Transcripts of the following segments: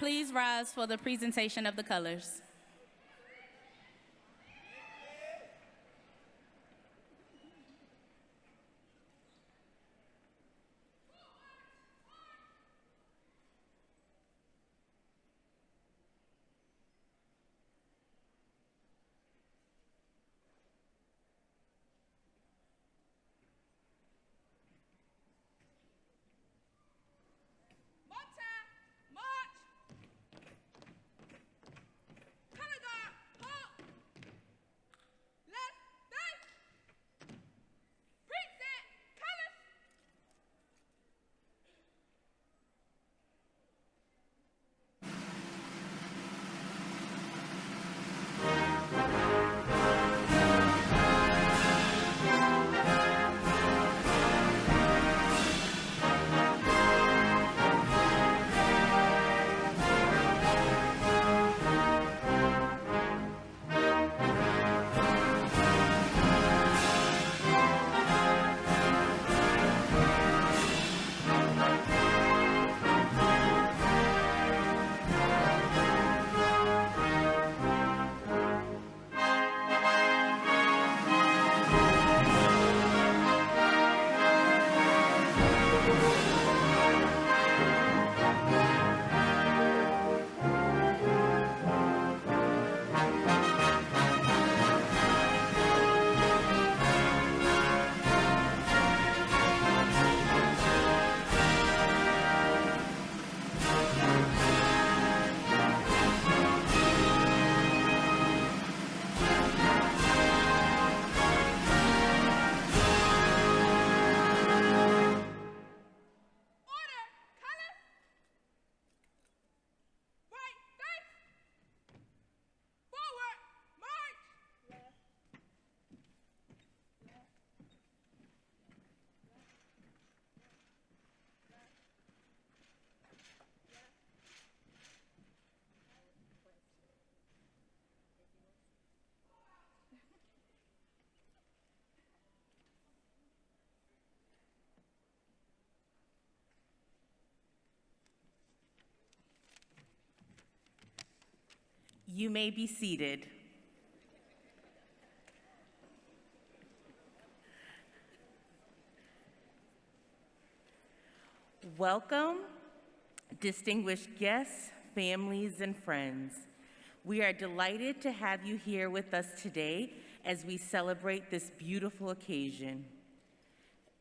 Please rise for the presentation of the colors. You may be seated. Welcome, distinguished guests, families, and friends. We are delighted to have you here with us today as we celebrate this beautiful occasion.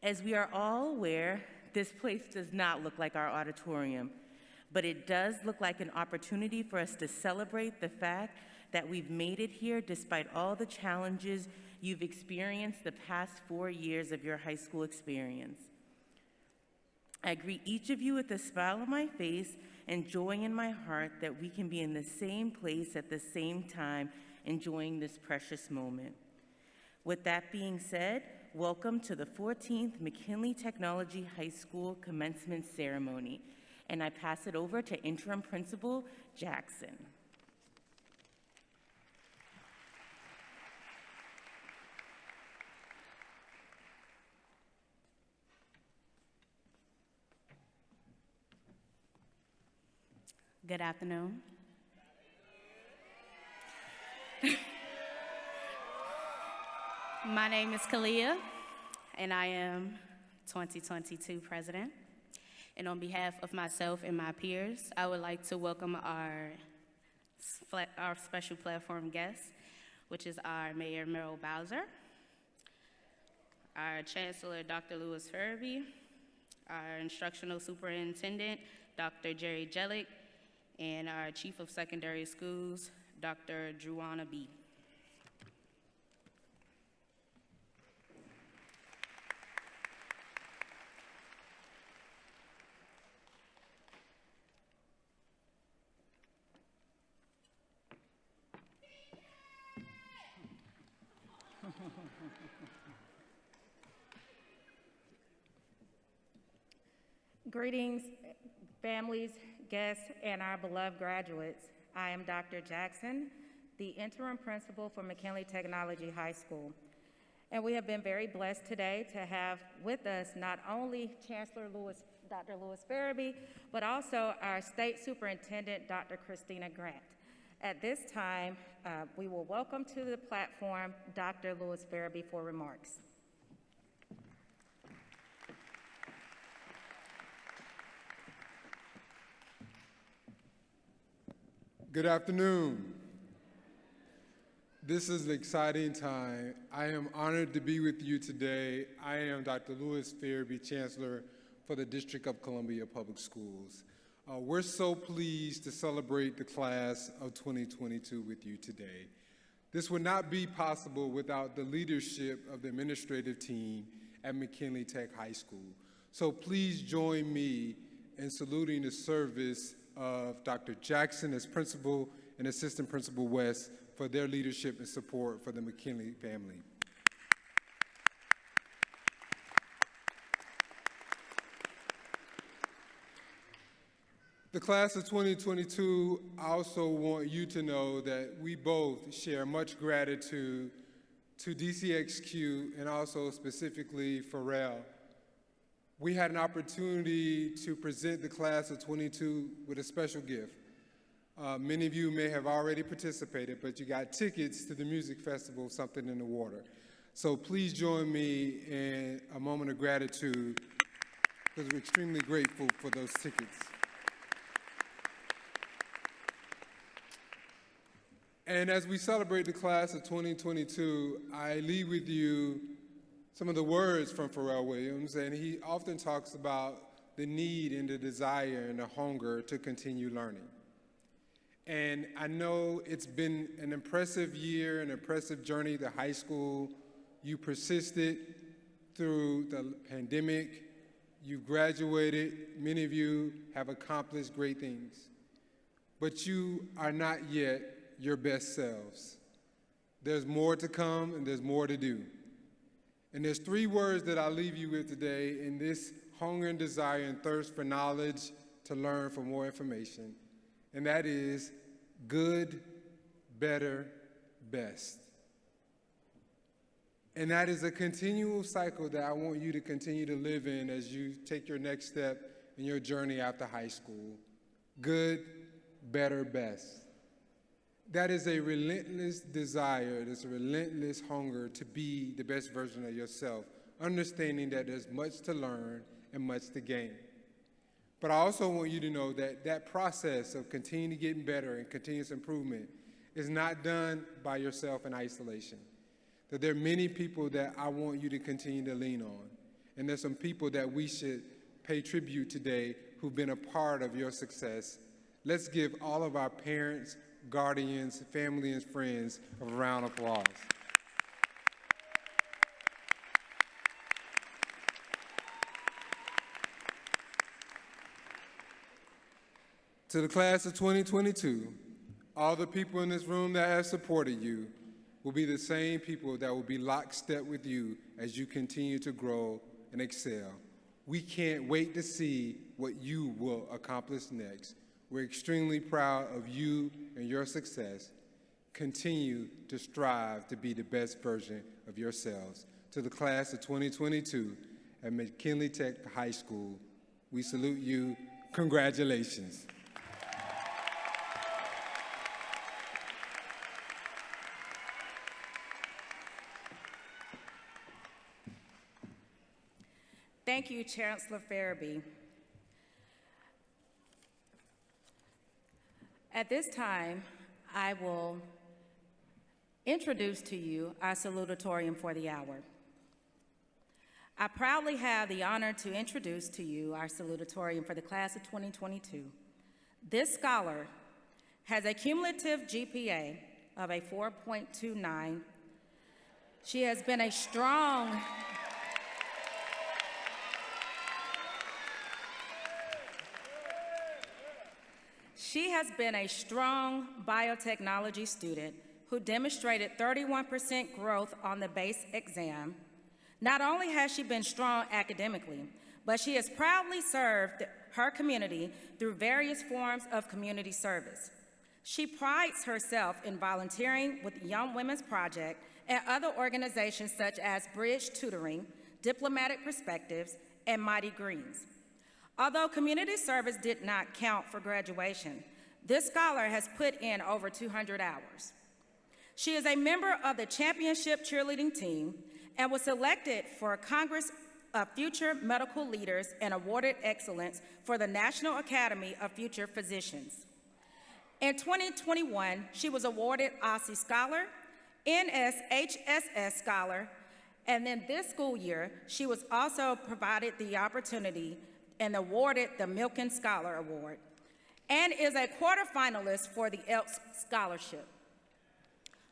As we are all aware, this place does not look like our auditorium, but it does look like an opportunity for us to celebrate the fact that we've made it here despite all the challenges you've experienced the past 4 years of your high school experience. I greet each of you with a smile on my face and joy in my heart that we can be in the same place at the same time, enjoying this precious moment. With that being said, welcome to the 14th McKinley Technology High School Commencement Ceremony. And I pass it over to Interim Principal Jackson. Good afternoon. My name is Kalia, and I am 2022 President. And on behalf of myself and my peers, I would like to welcome our special platform guest, which is our Mayor Merrill Bowser, our Chancellor, Dr. Lewis Farabee, our Instructional Superintendent, Dr. Jerry Jellick, and our Chief of Secondary Schools, Dr. Druana B. Greetings, families, guests, and our beloved graduates. I am Dr. Jackson, the interim principal for McKinley Technology High School. And we have been very blessed today to have with us not only Chancellor Lewis Dr. Lewis Farabee, but also our State Superintendent, Dr. Christina Grant. At this time, we will welcome to the platform Dr. Lewis Farabee for remarks. Good afternoon. This is an exciting time. I am honored to be with you today. I am Dr. Lewis Farabee, Chancellor for the District of Columbia Public Schools. We're so pleased to celebrate the class of 2022 with you today. This would not be possible without the leadership of the administrative team at McKinley Tech High School. So please join me in saluting the service of Dr. Jackson as Principal and Assistant Principal West for their leadership and support for the McKinley family. The class of 2022, I also want you to know that we both share much gratitude to DCXQ and also specifically Pharrell. We had an opportunity to present the class of 22 with a special gift. Many of you may have already participated, but you got tickets to the music festival, Something in the Water. So please join me in a moment of gratitude because we're extremely grateful for those tickets. And as we celebrate the class of 2022, I leave with you some of the words from Pharrell Williams, and he often talks about the need and the desire and the hunger to continue learning. And I know it's been an impressive year, an impressive journey to high school. You persisted through the pandemic. You've graduated. Many of you have accomplished great things. But you are not yet your best selves. There's more to come and there's more to do. And there's three words that I'll leave you with today in this hunger and desire and thirst for knowledge to learn for more information. And that is good, better, best. And that is a continual cycle that I want you to continue to live in as you take your next step in your journey after high school. Good, better, best. That is a relentless desire, there's a relentless hunger to be the best version of yourself, understanding that there's much to learn and much to gain. But I also want you to know that that process of continuing to getting better and continuous improvement is not done by yourself in isolation. That there are many people that I want you to continue to lean on. And there's some people that we should pay tribute today who've been a part of your success. Let's give all of our parents, guardians, family, and friends a round of applause. To the class of 2022, all the people in this room that have supported you will be the same people that will be lockstep with you as you continue to grow and excel. We can't wait to see what you will accomplish next. We're extremely proud of you and your success. Continue to strive to be the best version of yourselves. To the class of 2022 at McKinley Tech High School, we salute you. Congratulations. Thank you, Chancellor Farabee. At this time, I will introduce to you our salutatorian for the hour. I proudly have the honor to introduce to you our salutatorian for the class of 2022. This scholar has a cumulative GPA of a 4.29. She has been a strong biotechnology student who demonstrated 31% growth on the base exam. Not only has she been strong academically, but she has proudly served her community through various forms of community service. She prides herself in volunteering with Young Women's Project and other organizations such as Bridge Tutoring, Diplomatic Perspectives, and Mighty Greens. Although community service did not count for graduation, this scholar has put in over 200 hours. She is a member of the championship cheerleading team and was selected for Congress of Future Medical Leaders and awarded excellence for the National Academy of Future Physicians. In 2021, she was awarded OSCE Scholar, NSHSS Scholar, and then this school year, she was also provided the opportunity and awarded the Milken Scholar Award, and is a quarterfinalist for the ELPS Scholarship.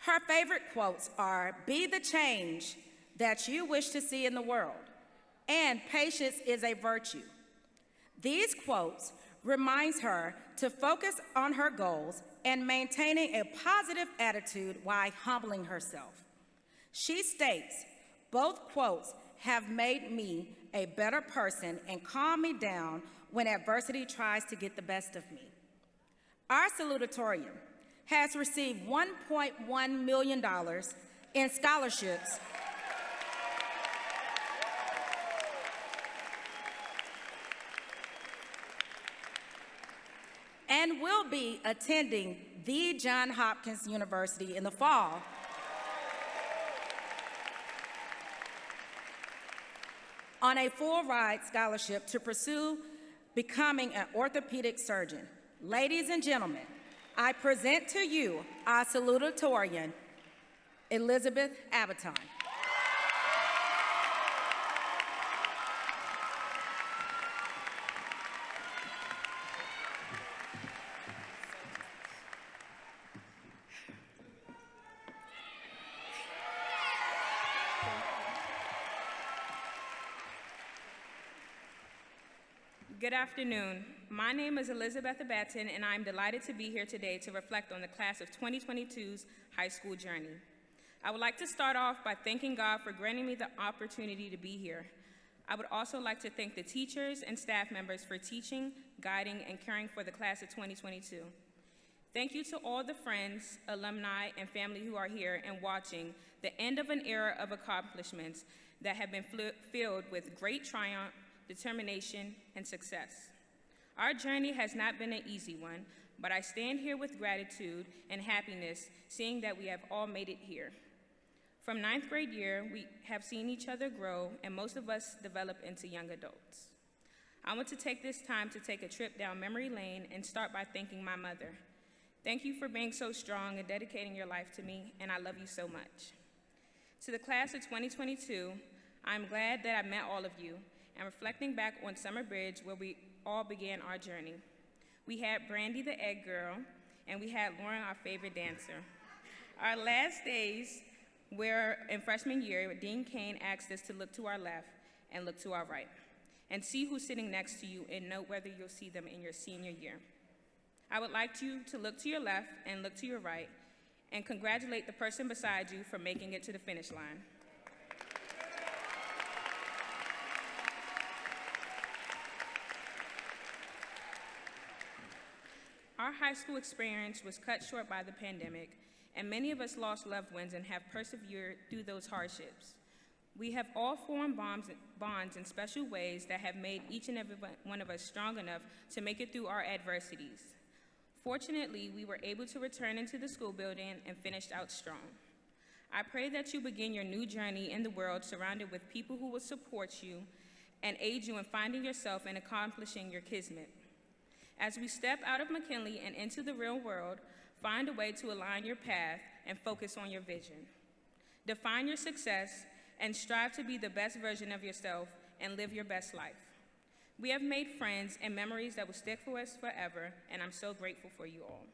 Her favorite quotes are, "Be the change that you wish to see in the world," and "Patience is a virtue." These quotes reminds her to focus on her goals and maintaining a positive attitude while humbling herself. She states, "Both quotes have made me a better person and calmed me down when adversity tries to get the best of me." Our salutatorian has received $1.1 million in scholarships and will be attending the Johns Hopkins University in the fall on a full-ride scholarship to pursue becoming an orthopedic surgeon. Ladies and gentlemen, I present to you our salutatorian, Elizabeth Abaton. Good afternoon. My name is Elizabeth Abaton, and I'm delighted to be here today to reflect on the class of 2022's high school journey. I would like to start off by thanking God for granting me the opportunity to be here. I would also like to thank the teachers and staff members for teaching, guiding, and caring for the class of 2022. Thank you to all the friends, alumni, and family who are here and watching the end of an era of accomplishments that have been filled with great triumph, determination, and success. Our journey has not been an easy one, but I stand here with gratitude and happiness, seeing that we have all made it here. From ninth grade year, we have seen each other grow, and most of us develop into young adults. I want to take this time to take a trip down memory lane and start by thanking my mother. Thank you for being so strong and dedicating your life to me, and I love you so much. To the class of 2022, I'm glad that I met all of you, and reflecting back on Summer Bridge, where we all began our journey. We had Brandy the egg girl, and we had Lauren, our favorite dancer. Our last days were in freshman year, Dean Kane asked us to look to our left and look to our right, and see who's sitting next to you and note whether you'll see them in your senior year. I would like you to look to your left and look to your right, and congratulate the person beside you for making it to the finish line. Our high school experience was cut short by the pandemic, and many of us lost loved ones and have persevered through those hardships. We have all formed bonds in special ways that have made each and every one of us strong enough to make it through our adversities. Fortunately, we were able to return into the school building and finished out strong. I pray that you begin your new journey in the world surrounded with people who will support you and aid you in finding yourself and accomplishing your kismet. As we step out of McKinley and into the real world, find a way to align your path and focus on your vision. Define your success and strive to be the best version of yourself and live your best life. We have made friends and memories that will stick for us forever, and I'm so grateful for you all.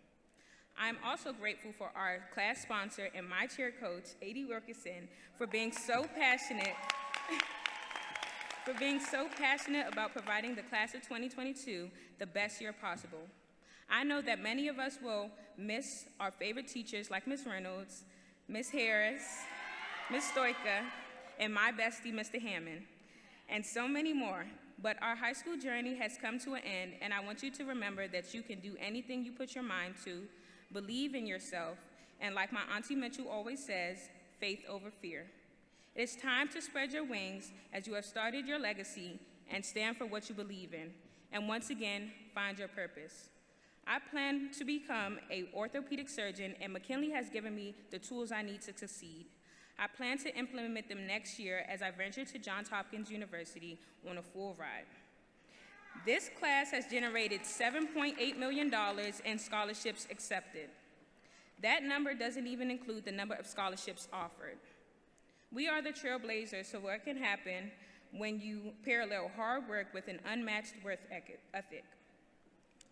I'm also grateful for our class sponsor and my cheer coach, A.D. Wilkerson, for being so passionate about providing the class of 2022 the best year possible. I know that many of us will miss our favorite teachers like Ms. Reynolds, Ms. Harris, Ms. Stoika, and my bestie, Mr. Hammond, and so many more. But our high school journey has come to an end, and I want you to remember that you can do anything you put your mind to, believe in yourself, and like my Auntie Mitchell always says, faith over fear. It is time to spread your wings as you have started your legacy and stand for what you believe in. and once again, find your purpose. I plan to become an orthopedic surgeon, and McKinley has given me the tools I need to succeed. I plan to implement them next year as I venture to Johns Hopkins University on a full ride. This class has generated $7.8 million in scholarships accepted. That number doesn't even include the number of scholarships offered. We are the trailblazers, so what can happen when you parallel hard work with an unmatched work ethic?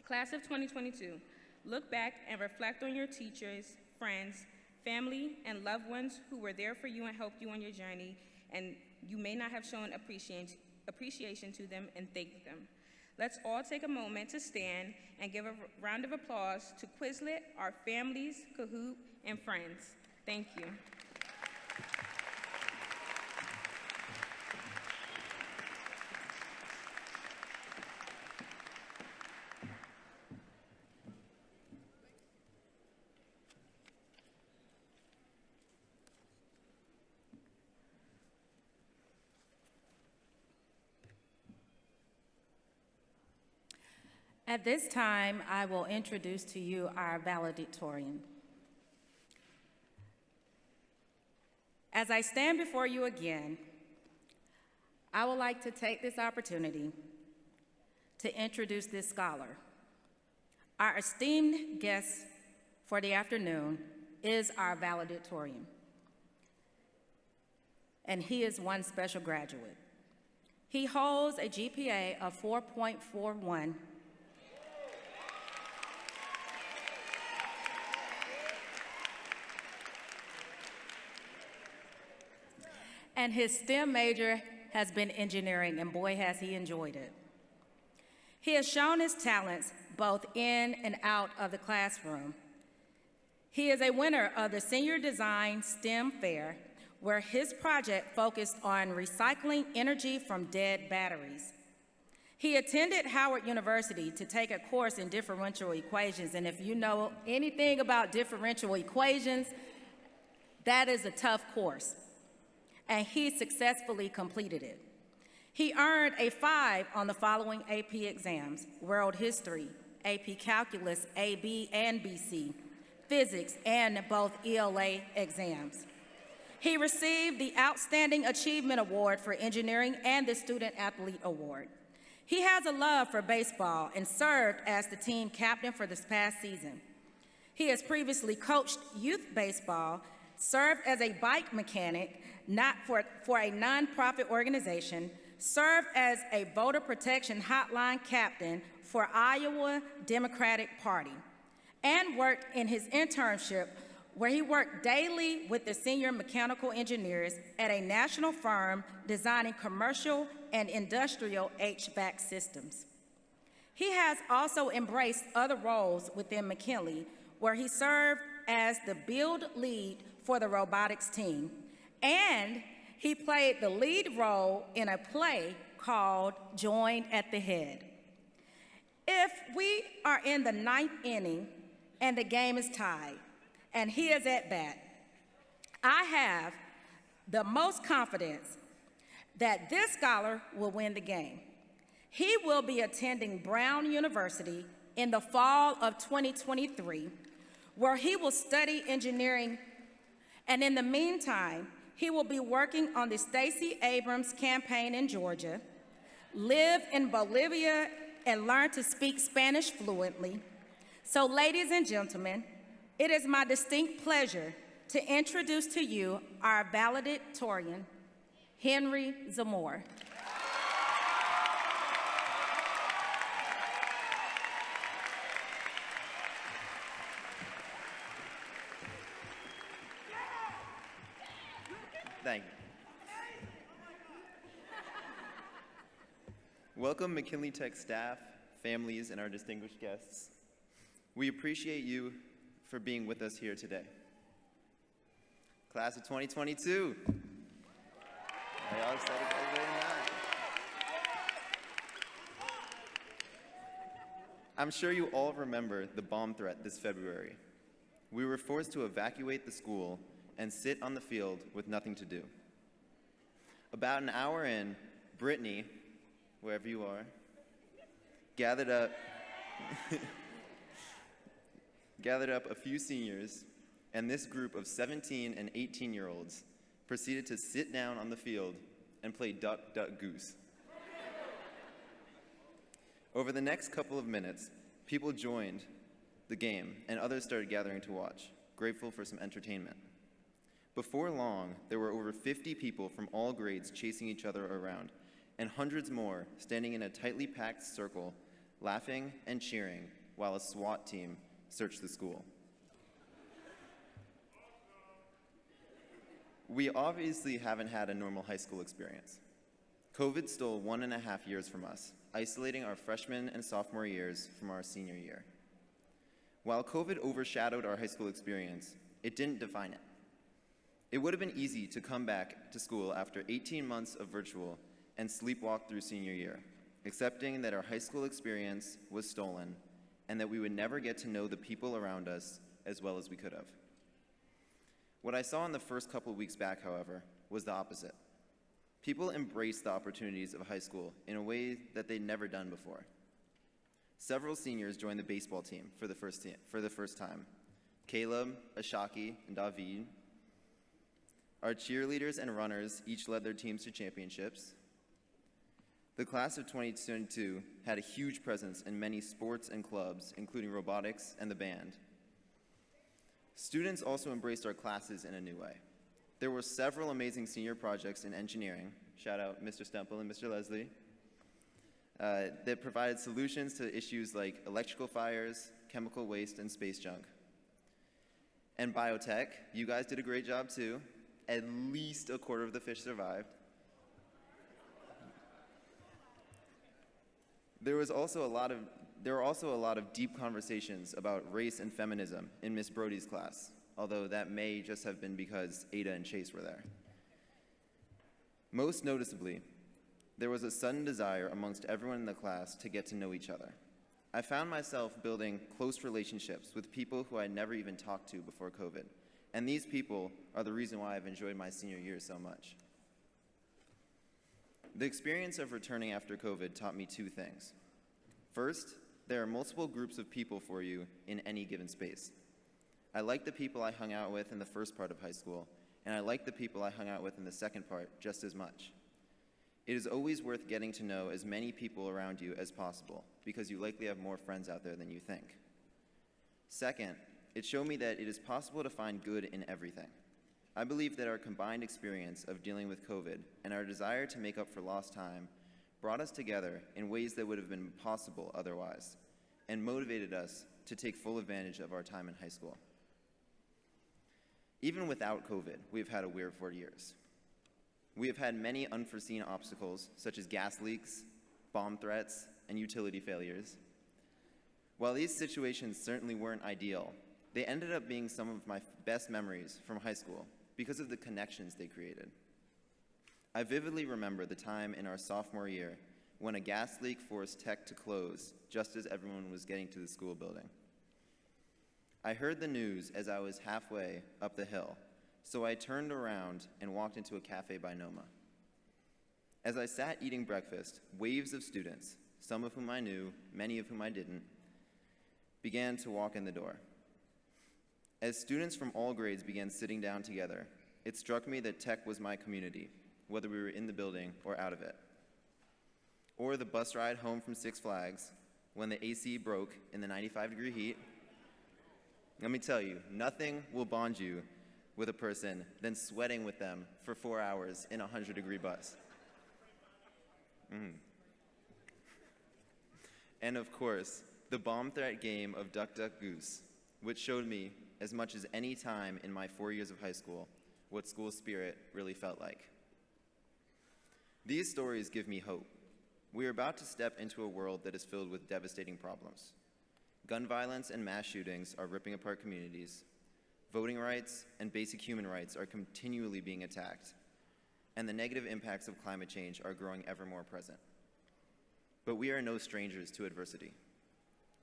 Class of 2022, look back and reflect on your teachers, friends, family, and loved ones who were there for you and helped you on your journey, and you may not have shown appreciation to them, and thank them. Let's all take a moment to stand and give a round of applause to Quizlet, our families, Kahoot, and friends. Thank you. At this time, I will introduce to you our valedictorian. As I stand before you again, I would like to take this opportunity to introduce this scholar. Our esteemed guest for the afternoon is our valedictorian, and he is one special graduate. He holds a GPA of 4.41 and his STEM major has been engineering, and boy, has he enjoyed it. He has shown his talents both in and out of the classroom. He is a winner of the Senior Design STEM Fair, where his project focused on recycling energy from dead batteries. He attended Howard University to take a course in differential equations, and if you know anything about differential equations, that is a tough course, and he successfully completed it. He earned a 5 on the following AP exams: World History, AP Calculus, AB and BC, Physics, and both ELA exams. He received the Outstanding Achievement Award for Engineering and the Student Athlete Award. He has a love for baseball and served as the team captain for this past season. He has previously coached youth baseball, served as a bike mechanic for a nonprofit organization, served as a voter protection hotline captain for Iowa Democratic Party, and worked in his internship where he worked daily with the senior mechanical engineers at a national firm designing commercial and industrial HVAC systems. He has also embraced other roles within McKinley, where he served as the build lead for the robotics team, and he played the lead role in a play called Joined at the Head. If we are in the 9th inning and the game is tied, and he is at bat, I have the most confidence that this scholar will win the game. He will be attending Brown University in the fall of 2023, where he will study engineering, and in the meantime, he will be working on the Stacey Abrams campaign in Georgia, live in Bolivia, and learn to speak Spanish fluently. So, ladies and gentlemen, it is my distinct pleasure to introduce to you our valedictorian, Henry Zamore. Thank you. Welcome, McKinley Tech staff, families, and our distinguished guests. We appreciate you for being with us here today. Class of 2022. Are y'all excited to graduate or not? I'm sure you all remember the bomb threat this February. We were forced to evacuate the school and sit on the field with nothing to do. About an hour in, Brittany, wherever you are, gathered up a few seniors, and this group of 17 and 18-year-olds proceeded to sit down on the field and play duck, duck, goose. Over the next couple of minutes, people joined the game, and others started gathering to watch, grateful for some entertainment. Before long, there were over 50 people from all grades chasing each other around, and hundreds more standing in a tightly packed circle, laughing and cheering while a SWAT team searched the school. We obviously haven't had a normal high school experience. COVID stole 1.5 years from us, isolating our freshman and sophomore years from our senior year. While COVID overshadowed our high school experience, it didn't define it. It would have been easy to come back to school after 18 months of virtual and sleepwalk through senior year, accepting that our high school experience was stolen and that we would never get to know the people around us as well as we could have. What I saw in the first couple weeks back, however, was the opposite. People embraced the opportunities of high school in a way that they'd never done before. Several seniors joined the baseball team for the first time. Caleb, Ashaki, and David. Our cheerleaders and runners each led their teams to championships. The class of 2022 had a huge presence in many sports and clubs, including robotics and the band. Students also embraced our classes in a new way. There were several amazing senior projects in engineering, shout out Mr. Stemple and Mr. Leslie, that provided solutions to issues like electrical fires, chemical waste, and space junk. And biotech, you guys did a great job too. At least a quarter of the fish survived. There were also a lot of deep conversations about race and feminism in Miss Brody's class, although that may just have been because Ada and Chase were there. Most noticeably, there was a sudden desire amongst everyone in the class to get to know each other. I found myself building close relationships with people who I'd never even talked to before COVID, and these people are the reason why I've enjoyed my senior year so much. The experience of returning after COVID taught me two things. First, there are multiple groups of people for you in any given space. I like the people I hung out with in the first part of high school, and I like the people I hung out with in the second part just as much. It is always worth getting to know as many people around you as possible, because you likely have more friends out there than you think. Second, it showed me that it is possible to find good in everything. I believe that our combined experience of dealing with COVID and our desire to make up for lost time brought us together in ways that would have been impossible otherwise, and motivated us to take full advantage of our time in high school. Even without COVID, we've had a weird 4 years. We have had many unforeseen obstacles, such as gas leaks, bomb threats, and utility failures. While these situations certainly weren't ideal, they ended up being some of my best memories from high school because of the connections they created. I vividly remember the time in our sophomore year when a gas leak forced tech to close just as everyone was getting to the school building. I heard the news as I was halfway up the hill, so I turned around and walked into a cafe by Noma. As I sat eating breakfast, waves of students, some of whom I knew, many of whom I didn't, began to walk in the door. As students from all grades began sitting down together, it struck me that tech was my community, whether we were in the building or out of it. Or the bus ride home from Six Flags when the AC broke in the 95-degree heat. Let me tell you, nothing will bond you with a person than sweating with them for 4 hours in a 100-degree bus. And of course, the bomb threat game of Duck, Duck, Goose, which showed me, as much as any time in my 4 years of high school, what school spirit really felt like. These stories give me hope. We are about to step into a world that is filled with devastating problems. Gun violence and mass shootings are ripping apart communities. Voting rights and basic human rights are continually being attacked. And the negative impacts of climate change are growing ever more present. But we are no strangers to adversity.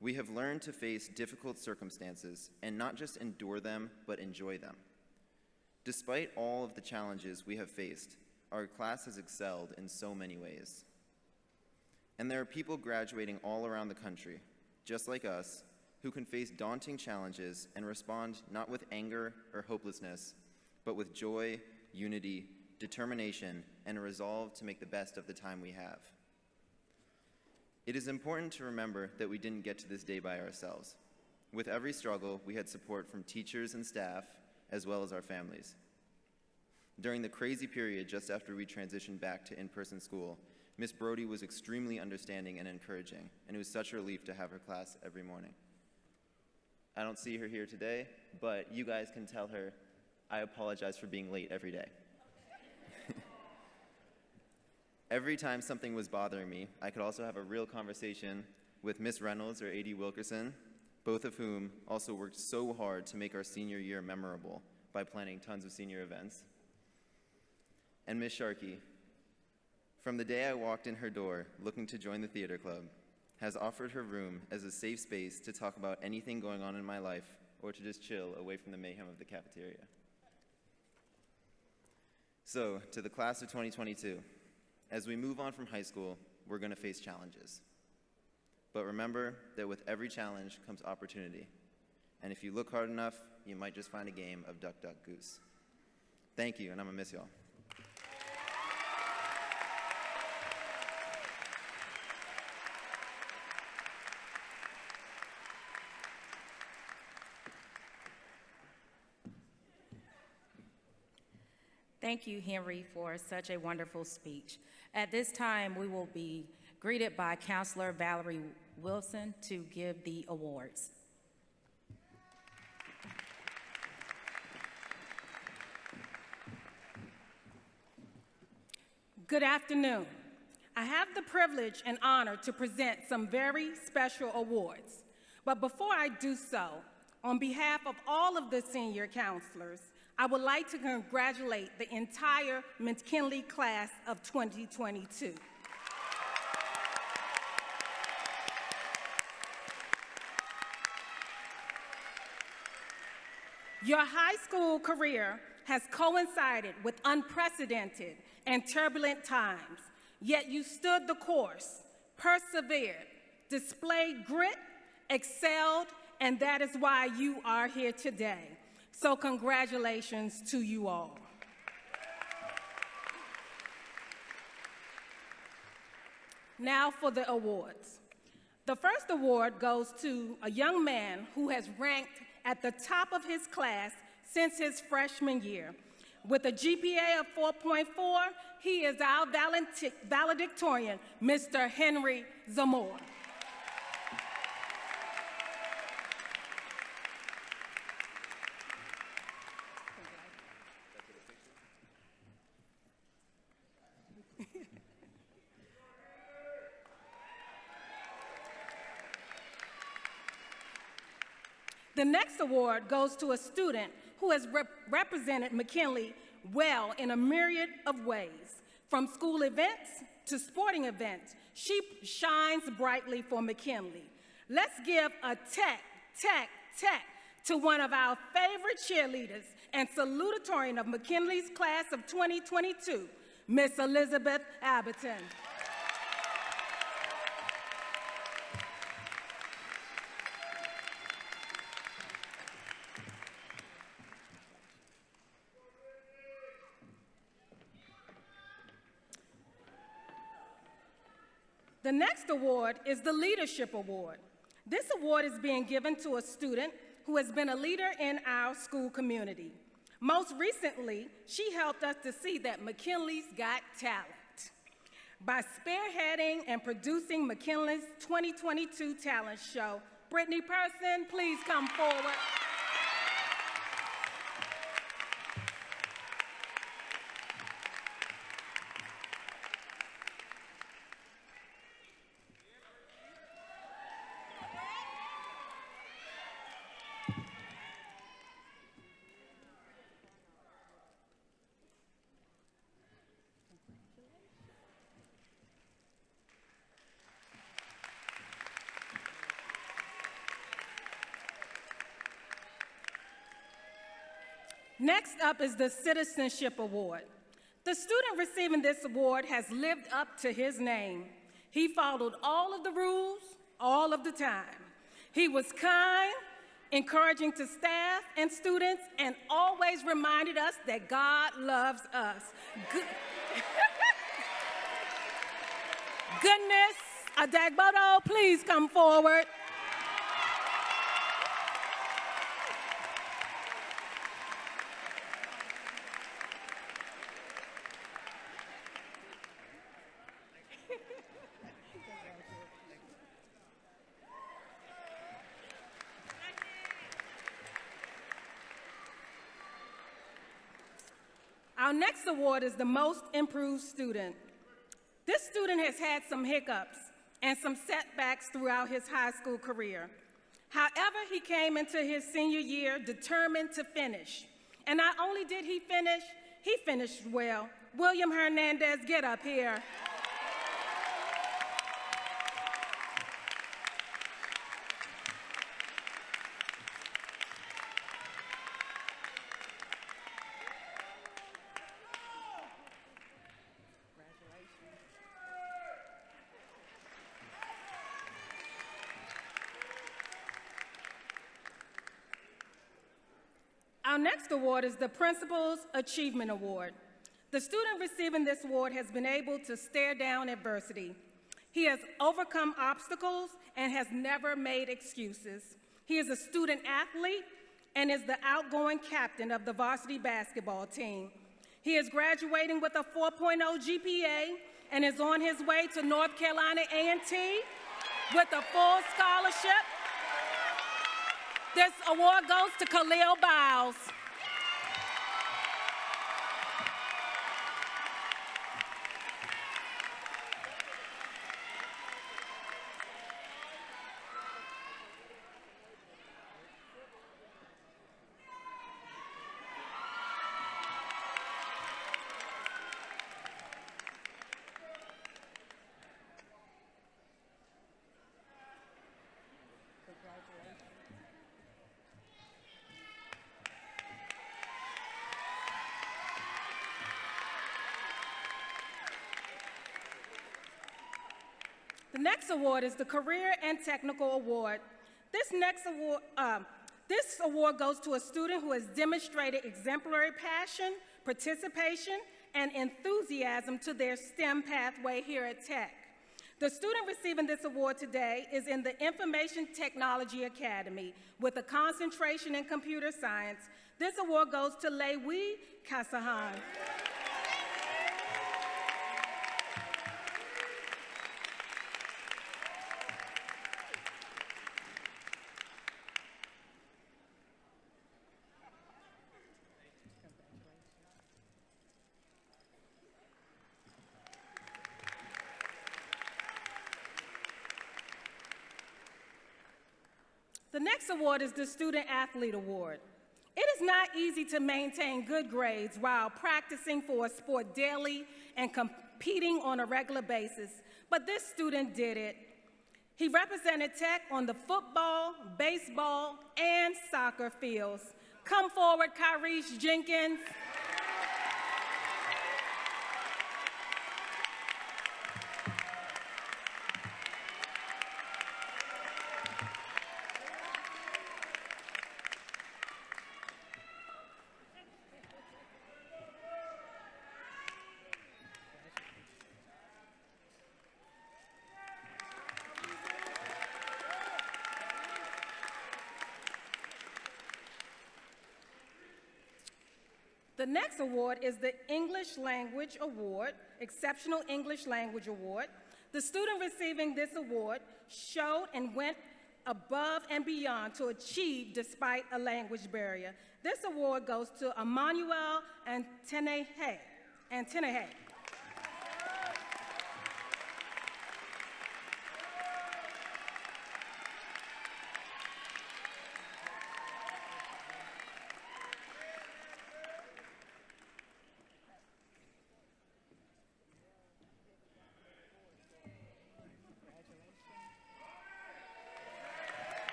We have learned to face difficult circumstances and not just endure them, but enjoy them. Despite all of the challenges we have faced, our class has excelled in so many ways. And there are people graduating all around the country, just like us, who can face daunting challenges and respond not with anger or hopelessness, but with joy, unity, determination, and a resolve to make the best of the time we have. It is important to remember that we didn't get to this day by ourselves. With every struggle, we had support from teachers and staff, as well as our families. During the crazy period just after we transitioned back to in-person school, Ms. Brody was extremely understanding and encouraging, and it was such a relief to have her class every morning. I don't see her here today, but you guys can tell her I apologize for being late every day. Every time something was bothering me, I could also have a real conversation with Ms. Reynolds or A.D. Wilkerson, both of whom also worked so hard to make our senior year memorable by planning tons of senior events. And Ms. Sharkey, from the day I walked in her door looking to join the theater club, has offered her room as a safe space to talk about anything going on in my life or to just chill away from the mayhem of the cafeteria. So, to the class of 2022, as we move on from high school, we're going to face challenges. But remember that with every challenge comes opportunity. And if you look hard enough, you might just find a game of duck, duck, goose. Thank you, and I'm gonna miss y'all. Thank you, Henry, for such a wonderful speech. At this time, we will be greeted by Counselor Valerie Wilson to give the awards. Good afternoon. I have the privilege and honor to present some very special awards. But before I do so, on behalf of all of the senior counselors, I would like to congratulate the entire McKinley class of 2022. Your high school career has coincided with unprecedented and turbulent times, yet you stood the course, persevered, displayed grit, excelled, and that is why you are here today. So congratulations to you all. Now for the awards. The first award goes to a young man who has ranked at the top of his class since his freshman year. With a GPA of 4.4, he is our valedictorian, Mr. Henry Zamora. The next award goes to a student who has represented McKinley well in a myriad of ways. From school events to sporting events, she shines brightly for McKinley. Let's give a tech to one of our favorite cheerleaders and salutatorian of McKinley's class of 2022, Miss Elizabeth Aberton. The next award is the Leadership Award. This award is being given to a student who has been a leader in our school community. Most recently, she helped us to see that McKinley's got talent. By spearheading and producing McKinley's 2022 talent show, Brittany Person, please come forward. Next up is the Citizenship Award. The student receiving this award has lived up to his name. He followed all of the rules all of the time. He was kind, encouraging to staff and students, and always reminded us that God loves us. Goodness, Adagbodo, please come forward. Our next award is the Most Improved Student. This student has had some hiccups and some setbacks throughout his high school career. However, he came into his senior year determined to finish. And not only did he finished well. William Hernandez, get up here. Our next award is the Principal's Achievement Award. The student receiving this award has been able to stare down adversity. He has overcome obstacles and has never made excuses. He is a student athlete and is the outgoing captain of the varsity basketball team. He is graduating with a 4.0 GPA and is on his way to North Carolina A&T with a full scholarship. This award goes to Khalil Biles. The next award is the Career and Technical Award. This award goes to a student who has demonstrated exemplary passion, participation, and enthusiasm to their STEM pathway here at Tech. The student receiving this award today is in the Information Technology Academy with a concentration in computer science. This award goes to Lewi Kasahan. The next award is the Student Athlete Award. It is not easy to maintain good grades while practicing for a sport daily and competing on a regular basis, but this student did it. He represented Tech on the football, baseball, and soccer fields. Come forward, Kyrish Jenkins. The next award is the English Language Award, Exceptional English Language Award. The student receiving this award showed and went above and beyond to achieve despite a language barrier. This award goes to Emmanuel Antenehe.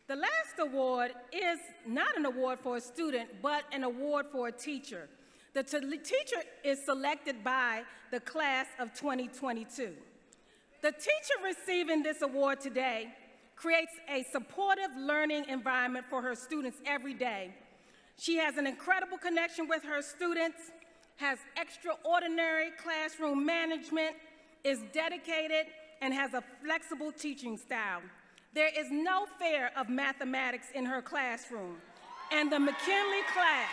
The last award is not an award for a student, but an award for a teacher. The teacher is selected by the class of 2022. The teacher receiving this award today creates a supportive learning environment for her students every day. She has an incredible connection with her students, has extraordinary classroom management, is dedicated, and has a flexible teaching style. There is no fear of mathematics in her classroom. And the McKinley class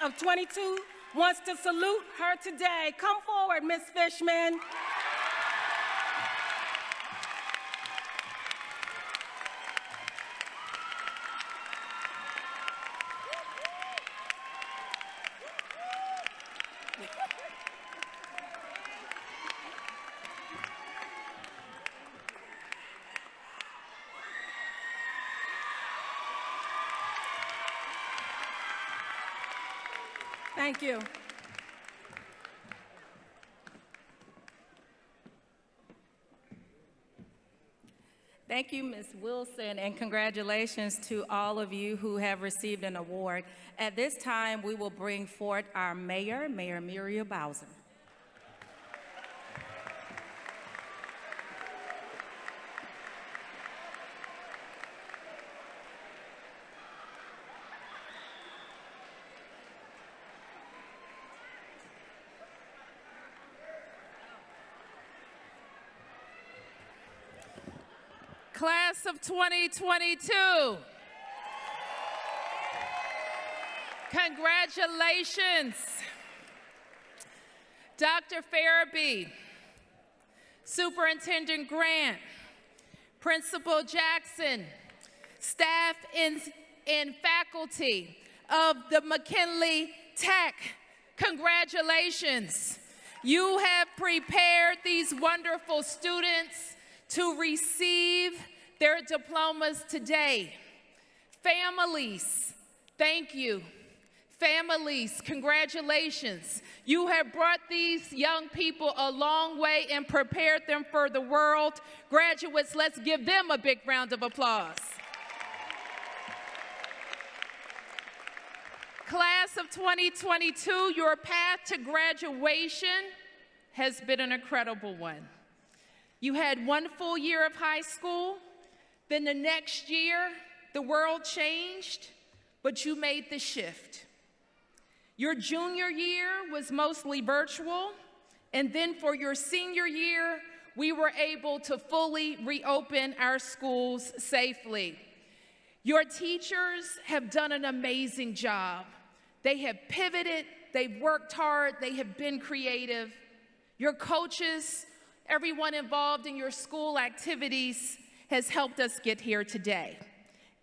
of 22 wants to salute her today. Come forward, Ms. Fishman. Thank you. Thank you, Ms. Wilson, and congratulations to all of you who have received an award. At this time, we will bring forth our mayor, Mayor Muriel Bowser. Class of 2022. Congratulations. Dr. Farabee, Superintendent Grant, Principal Jackson, staff and faculty of the McKinley Tech, congratulations. You have prepared these wonderful students to receive their diplomas today. Families, thank you. Families, congratulations. You have brought these young people a long way and prepared them for the world. Graduates, let's give them a big round of applause. Class of 2022, your path to graduation has been an incredible one. You had one full year of high school, then the next year, the world changed, but you made the shift. Your junior year was mostly virtual, and then for your senior year, we were able to fully reopen our schools safely. Your teachers have done an amazing job. They have pivoted, they've worked hard, they have been creative. Your coaches, everyone involved in your school activities has helped us get here today.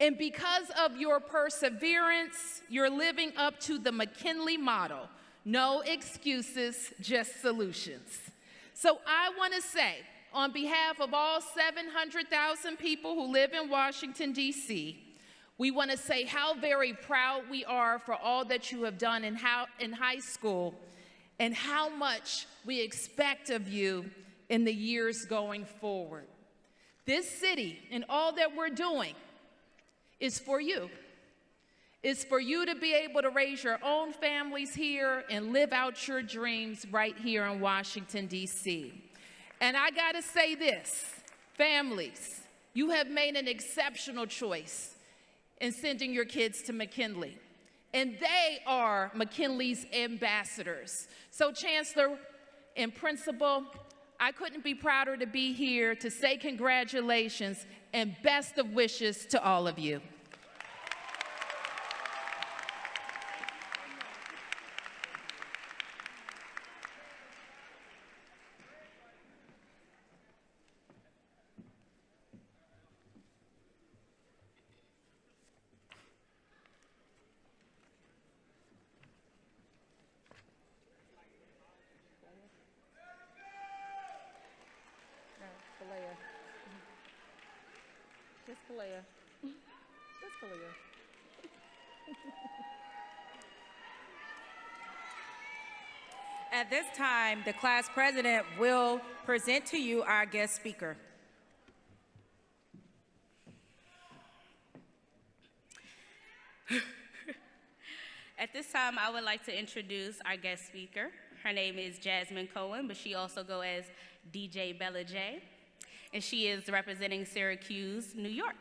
And because of your perseverance, you're living up to the McKinley motto, no excuses, just solutions. So I want to say, on behalf of all 700,000 people who live in Washington, D.C., we want to say how very proud we are for all that you have done in high school and how much we expect of you in the years going forward. This city and all that we're doing is for you. It's for you to be able to raise your own families here and live out your dreams right here in Washington, D.C. And I gotta say this, families, you have made an exceptional choice in sending your kids to McKinley. And they are McKinley's ambassadors. So Chancellor and Principal, I couldn't be prouder to be here to say congratulations and best of wishes to all of you. At this time, the class president will present to you our guest speaker. At this time, I would like to introduce our guest speaker. Her name is Jasmine Cohen, but she also goes as DJ Bella J, and she is representing Syracuse, New York.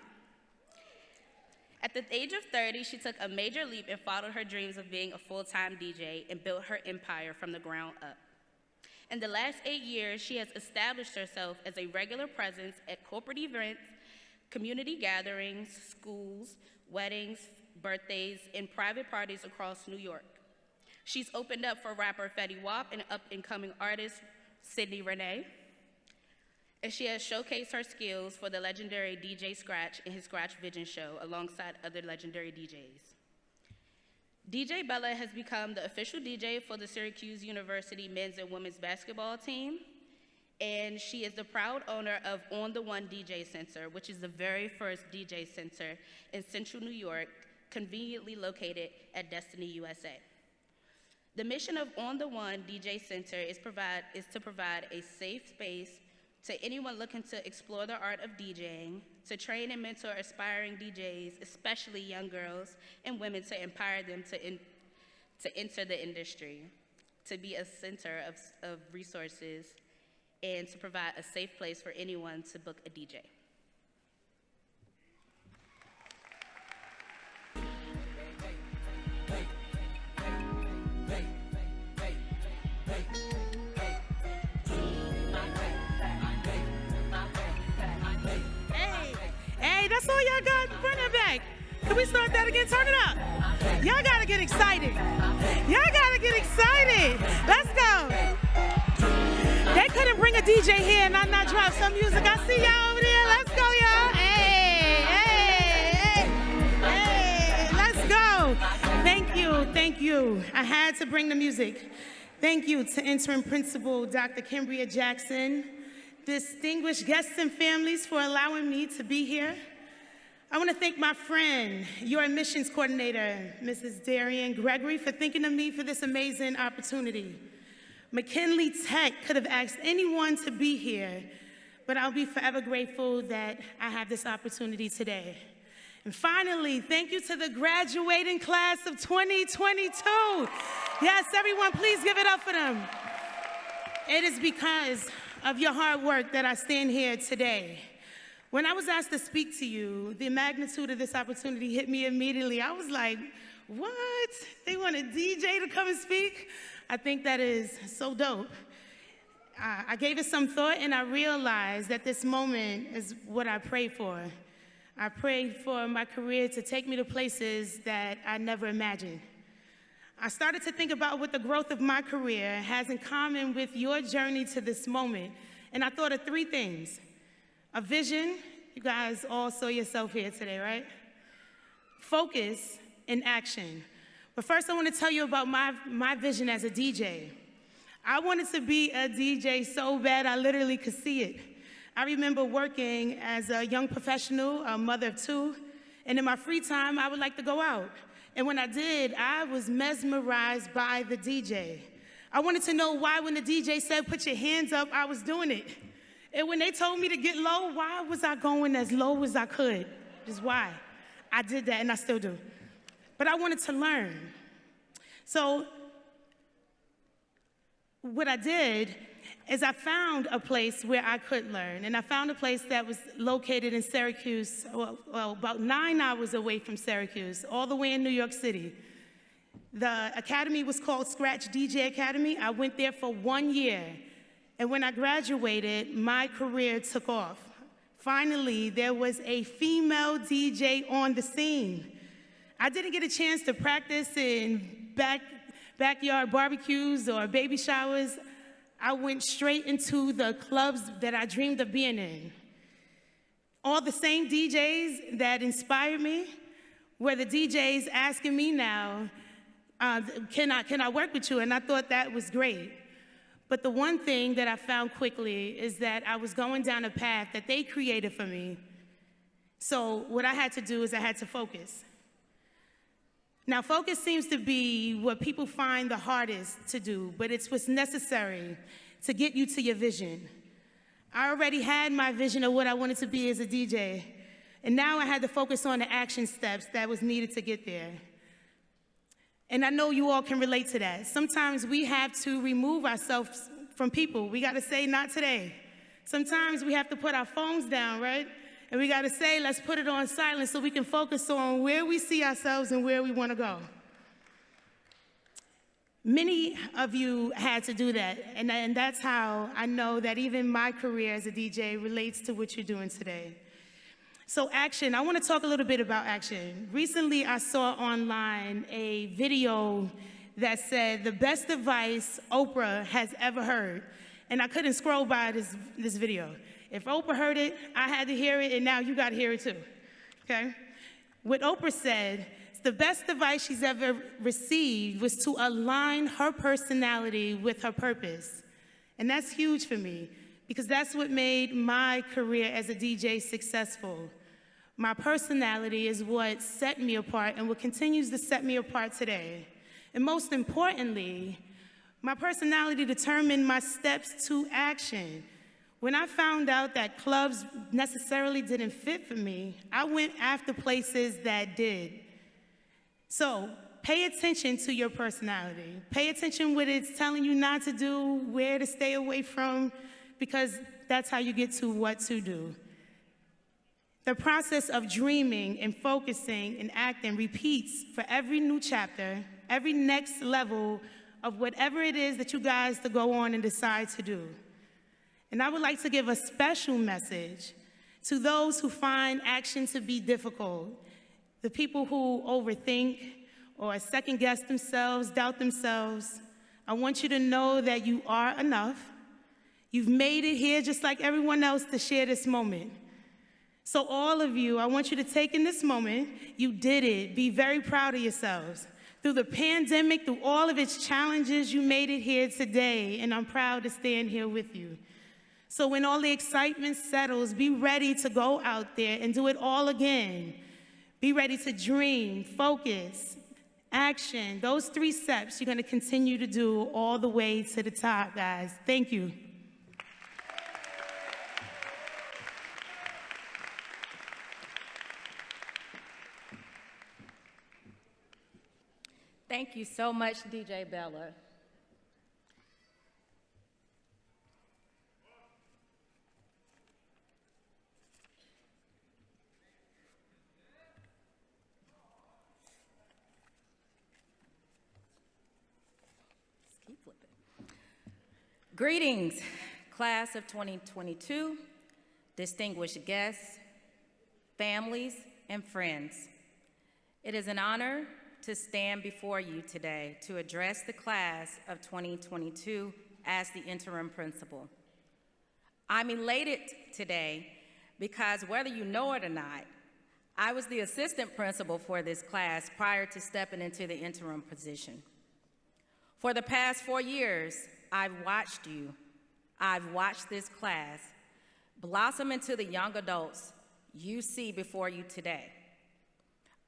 At the age of 30, she took a major leap and followed her dreams of being a full-time DJ and built her empire from the ground up. In the last 8 years, she has established herself as a regular presence at corporate events, community gatherings, schools, weddings, birthdays, and private parties across New York. She's opened up for rapper Fetty Wap and up-and-coming artist Sydney Renee, and she has showcased her skills for the legendary DJ Scratch and his Scratch Vision show alongside other legendary DJs. DJ Bella has become the official DJ for the Syracuse University men's and women's basketball team, and she is the proud owner of On the One DJ Center, which is the very first DJ center in Central New York, conveniently located at Destiny, USA. The mission of On the One DJ Center is to provide a safe space to anyone looking to explore the art of DJing, to train and mentor aspiring DJs, especially young girls and women, to empower them to enter the industry, to be a center of resources, and to provide a safe place for anyone to book a DJ. Hey, that's all y'all got. Bring it back. Can we start that again? Turn it up. Y'all gotta get excited. Y'all gotta get excited. Let's go. They couldn't bring a DJ here and not drop some music. I see y'all over there. Let's go, y'all. Hey, let's go. Thank you. I had to bring the music. Thank you to interim principal, Dr. Cambria Jackson, distinguished guests and families for allowing me to be here. I want to thank my friend, your admissions coordinator, Mrs. Darian Gregory, for thinking of me for this amazing opportunity. McKinley Tech could have asked anyone to be here, but I'll be forever grateful that I have this opportunity today. And finally, thank you to the graduating class of 2022. Yes, everyone, please give it up for them. It is because of your hard work that I stand here today. When I was asked to speak to you, the magnitude of this opportunity hit me immediately. I was like, what? They want a DJ to come and speak? I think that is so dope. I gave it some thought and I realized that this moment is what I prayed for. I prayed for my career to take me to places that I never imagined. I started to think about what the growth of my career has in common with your journey to this moment. And I thought of three things. A vision, you guys all saw yourself here today, right? Focus and action. But first I want to tell you about my vision as a DJ. I wanted to be a DJ so bad I literally could see it. I remember working as a young professional, a mother of two, and in my free time I would like to go out. And when I did, I was mesmerized by the DJ. I wanted to know why when the DJ said, put your hands up, I was doing it. And when they told me to get low, why was I going as low as I could? Just why? I did that, and I still do. But I wanted to learn. So what I did is I found a place where I could learn. And I found a place that was located in Syracuse, well, about 9 hours away from Syracuse, all the way in New York City. The academy was called Scratch DJ Academy. I went there for 1 year. And when I graduated, my career took off. Finally, there was a female DJ on the scene. I didn't get a chance to practice in backyard barbecues or baby showers. I went straight into the clubs that I dreamed of being in. All the same DJs that inspired me were the DJs asking me now, can I work with you? And I thought that was great. But the one thing that I found quickly is that I was going down a path that they created for me. So what I had to do is I had to focus. Now, focus seems to be what people find the hardest to do, but it's what's necessary to get you to your vision. I already had my vision of what I wanted to be as a DJ, And now I had to focus on the action steps that was needed to get there. And I know you all can relate to that. Sometimes we have to remove ourselves from people. We got to say, not today. Sometimes we have to put our phones down, right? And we got to say, let's put it on silent so we can focus on where we see ourselves and where we want to go. Many of you had to do that, and that's how I know that even my career as a DJ relates to what you're doing today. So action, I want to talk a little bit about action. Recently, I saw online a video that said, the best advice Oprah has ever heard. And I couldn't scroll by this video. If Oprah heard it, I had to hear it, and now you got to hear it too, okay? What Oprah said, the best advice she's ever received was to align her personality with her purpose. And that's huge for me, because that's what made my career as a DJ successful. My personality is what set me apart and what continues to set me apart today. And most importantly, my personality determined my steps to action. When I found out that clubs necessarily didn't fit for me, I went after places that did. So pay attention to your personality. Pay attention what it's telling you not to do, where to stay away from, because that's how you get to what to do. The process of dreaming and focusing and acting repeats for every new chapter, every next level of whatever it is that you guys to go on and decide to do. And I would like to give a special message to those who find action to be difficult, the people who overthink or second guess themselves, doubt themselves. I want you to know that you are enough. You've made it here just like everyone else to share this moment. So all of you, I want you to take in this moment. You did it. Be very proud of yourselves. Through the pandemic, through all of its challenges, you made it here today, and I'm proud to stand here with you. So when all the excitement settles, be ready to go out there and do it all again. Be ready to dream, focus, action. Those 3 steps you're going to continue to do all the way to the top, guys. Thank you. Thank you so much, DJ Bella. Let's keep flipping. Greetings, class of 2022, distinguished guests, families, and friends. It is an honor to stand before you today to address the class of 2022 as the interim principal. I'm elated today because whether you know it or not, I was the assistant principal for this class prior to stepping into the interim position. For the past 4 years, I've watched you. I've watched this class blossom into the young adults you see before you today.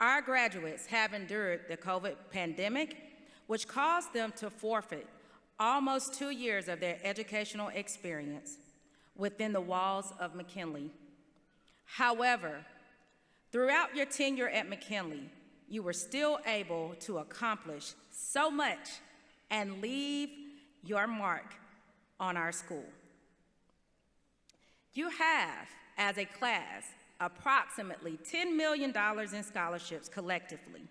Our graduates have endured the COVID pandemic, which caused them to forfeit almost 2 years of their educational experience within the walls of McKinley. However, throughout your tenure at McKinley, you were still able to accomplish so much and leave your mark on our school. You have, as a class, approximately $10 million in scholarships collectively.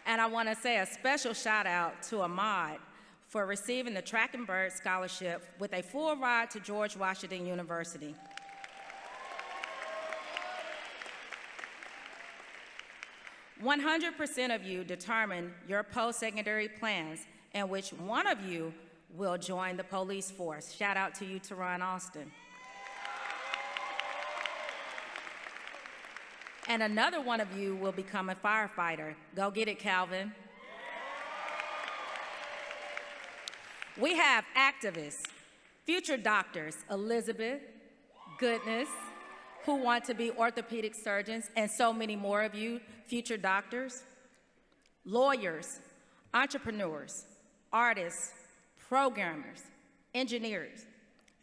And I want to say a special shout out to Ahmad for receiving the Track and Bird Scholarship with a full ride to George Washington University. One 100% of you determine your post-secondary plans, in which one of you will join the police force. Shout out to you, Teron Austin. And another one of you will become a firefighter. Go get it, Calvin. We have activists, future doctors, Elizabeth, Goodness, who want to be orthopedic surgeons, and so many more of you, future doctors, lawyers, entrepreneurs, artists, programmers, engineers,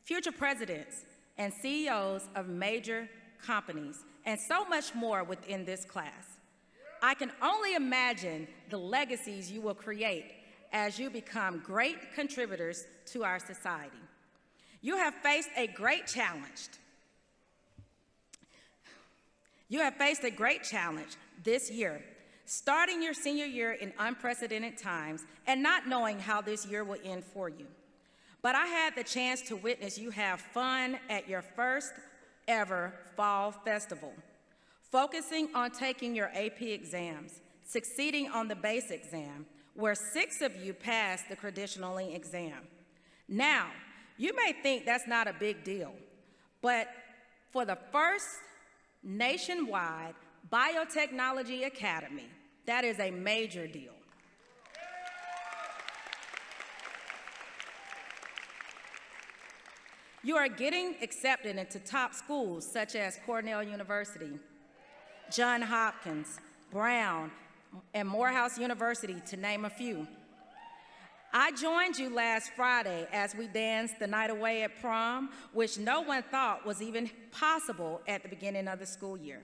future presidents, and CEOs of major companies, and so much more within this class. I can only imagine the legacies you will create as you become great contributors to our society. You have faced a great challenge. You have faced a great challenge this year, starting your senior year in unprecedented times and not knowing how this year will end for you. But I had the chance to witness you have fun at your first ever fall festival, focusing on taking your AP exams, succeeding on the base exam, where 6 of you passed the credentialing exam. Now, you may think that's not a big deal, but for the first nationwide biotechnology academy, that is a major deal. You are getting accepted into top schools such as Cornell University, Johns Hopkins, Brown, and Morehouse University, to name a few. I joined you last Friday as we danced the night away at prom, which no one thought was even possible at the beginning of the school year.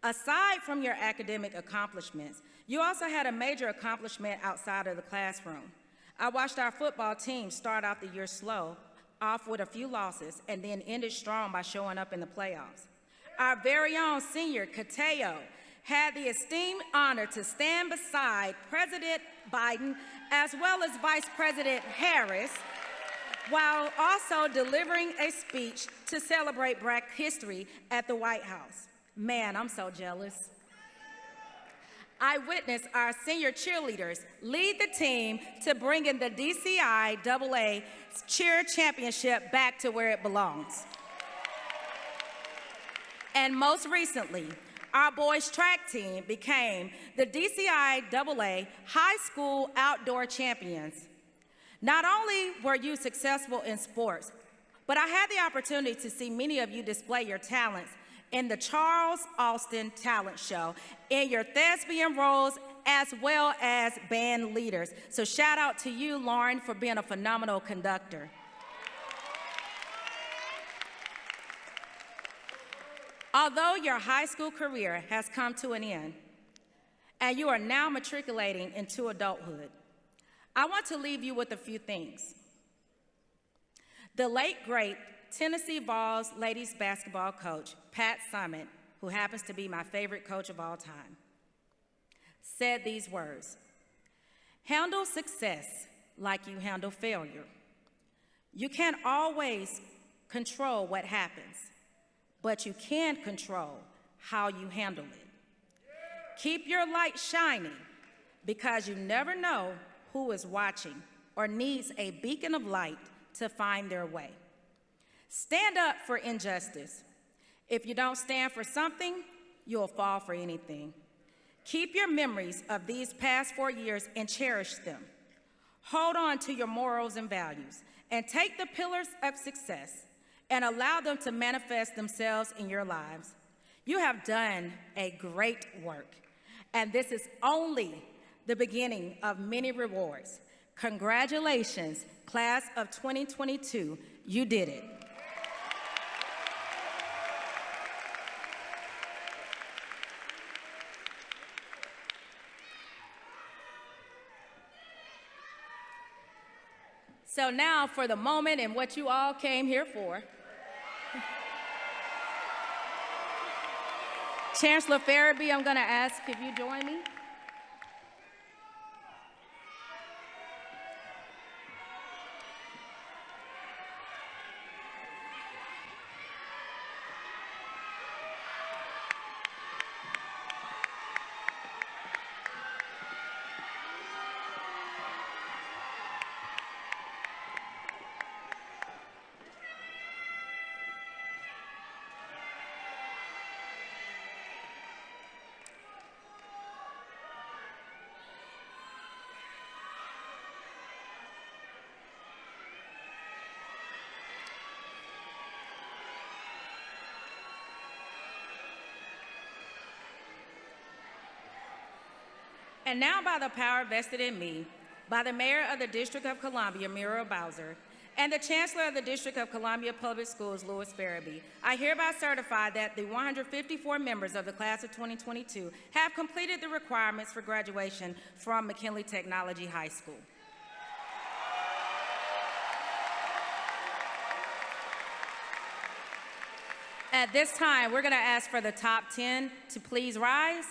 Aside from your academic accomplishments, you also had a major accomplishment outside of the classroom. I watched our football team start out the year slow, off with a few losses, and then ended strong by showing up in the playoffs. Our very own senior, Kateo, had the esteemed honor to stand beside President Biden as well as Vice President Harris, while also delivering a speech to celebrate Black history at the White House. Man, I'm so jealous. I witnessed our senior cheerleaders lead the team to bringing the DCI AA cheer championship back to where it belongs. And most recently, our boys track team became the DCI AA high school outdoor champions. Not only were you successful in sports, but I had the opportunity to see many of you display your talents in the Charles Austin Talent Show, in your thespian roles, as well as band leaders. So shout out to you, Lauren, for being a phenomenal conductor. Although your high school career has come to an end, and you are now matriculating into adulthood, I want to leave you with a few things. The late, great Tennessee Vols ladies basketball coach, Pat Summitt, who happens to be my favorite coach of all time, said these words: "Handle success like you handle failure. You can't always control what happens, but you can control how you handle it. Keep your light shining, because you never know who is watching or needs a beacon of light to find their way. Stand up for injustice. If you don't stand for something, you'll fall for anything. Keep your memories of these past 4 years and cherish them. Hold on to your morals and values, and take the pillars of success and allow them to manifest themselves in your lives. You have done a great work, and this is only the beginning of many rewards. Congratulations, class of 2022, you did it." So now for the moment and what you all came here for. Chancellor Farabee, I'm going to ask if you join me. And now, by the power vested in me by the Mayor of the District of Columbia, Muriel Bowser, and the Chancellor of the District of Columbia Public Schools, Louis Farabee. I hereby certify that the 154 members of the class of 2022 have completed the requirements for graduation from McKinley Technology High School. At this time, we're going to ask for the top 10 to please rise.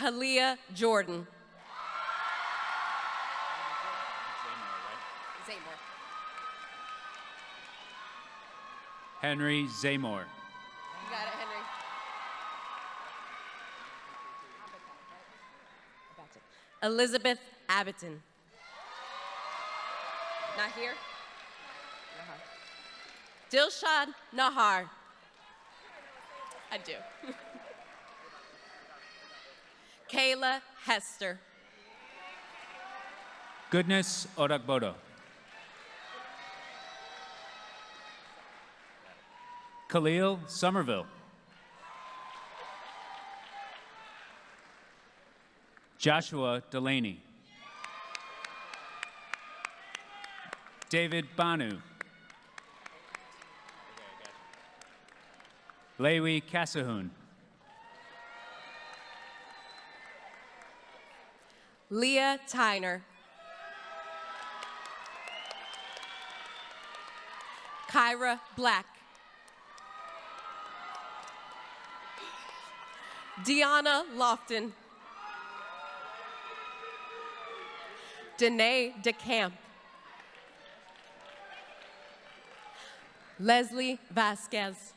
Kalia Jordan. Henry Zamor. You got it, Henry. Elizabeth Abbotton. Not here? Dilshad Nahar. I do. Kayla Hester. Goodness Orakbodo. Khalil Somerville. Joshua Delaney. David Banu. Lewi Kasahun. Leah Tyner. Kyra Black. Deanna Lofton. Danae DeCamp. Leslie Vasquez.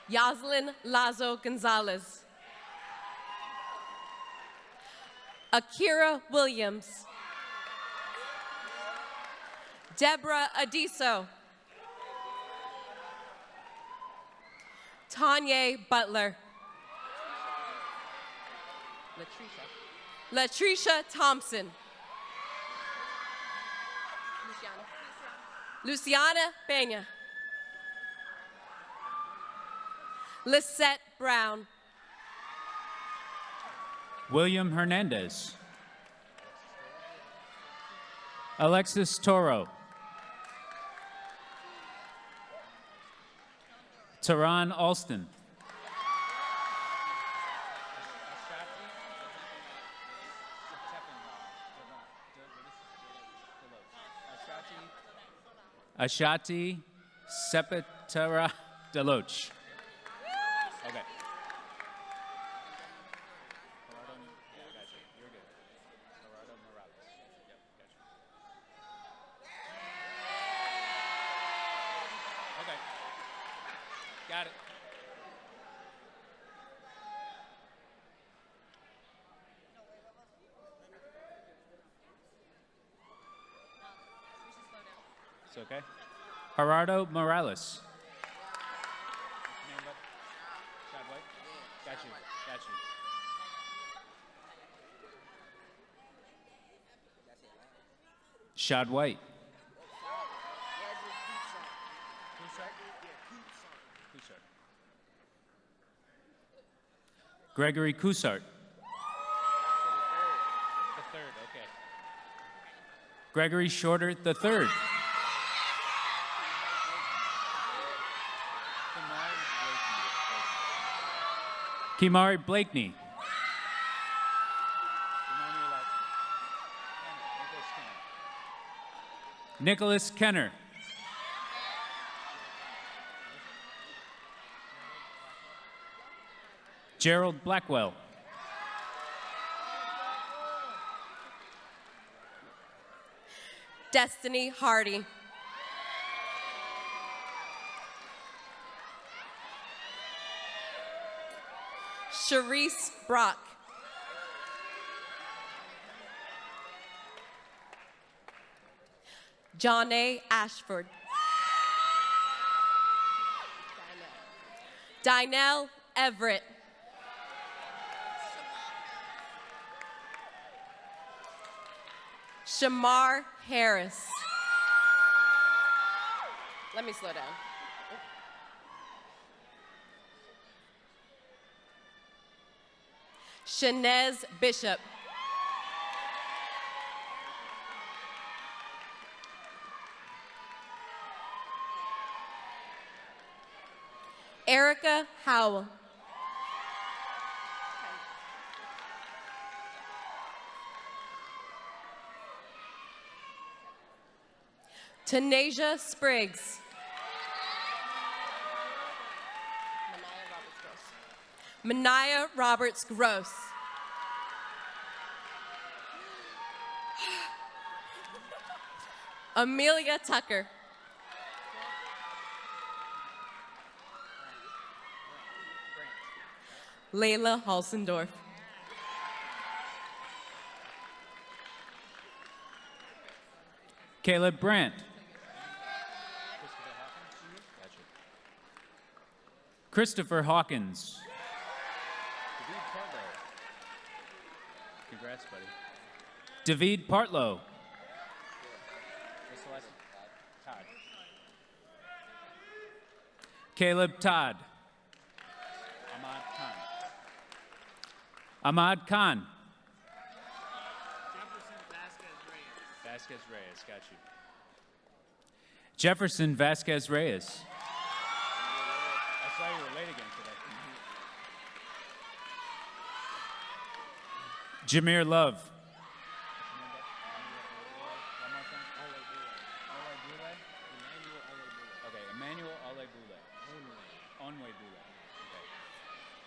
Yaslin Lazo Gonzalez. Akira Williams. Deborah Adiso. Tanya Butler. Latricia Thompson. Luciana Pena. Lisette Brown. William Hernandez. Alexis Toro. Tehran Alston. Ashati Sepetera Deloach. Okay. Okay. Got it. It's okay. Gerardo Morales. Got you. Got you. Shad White. Gregory Coussart. The third, okay. Gregory Shorter the third. Kimari Blakeney. Nicholas Kenner. Gerald Blackwell. Destiny Hardy. Sharice Brock. Johnny Ashford. Dynell Everett. Shamar Harris. Let me slow down. Shanez Bishop. Erica Howell. Tanasia Spriggs. Mania Roberts Gross. Amelia Tucker. Layla Halsendorf. Caleb Brandt. Christopher Hawkins. Congrats, buddy. David Partlow. Todd. Caleb Todd. Ahmad Khan. Vasquez Reyes, got you. Jefferson Vasquez Reyes. I saw you were late again today. Jameer Love. Okay, Emmanuel Olebule.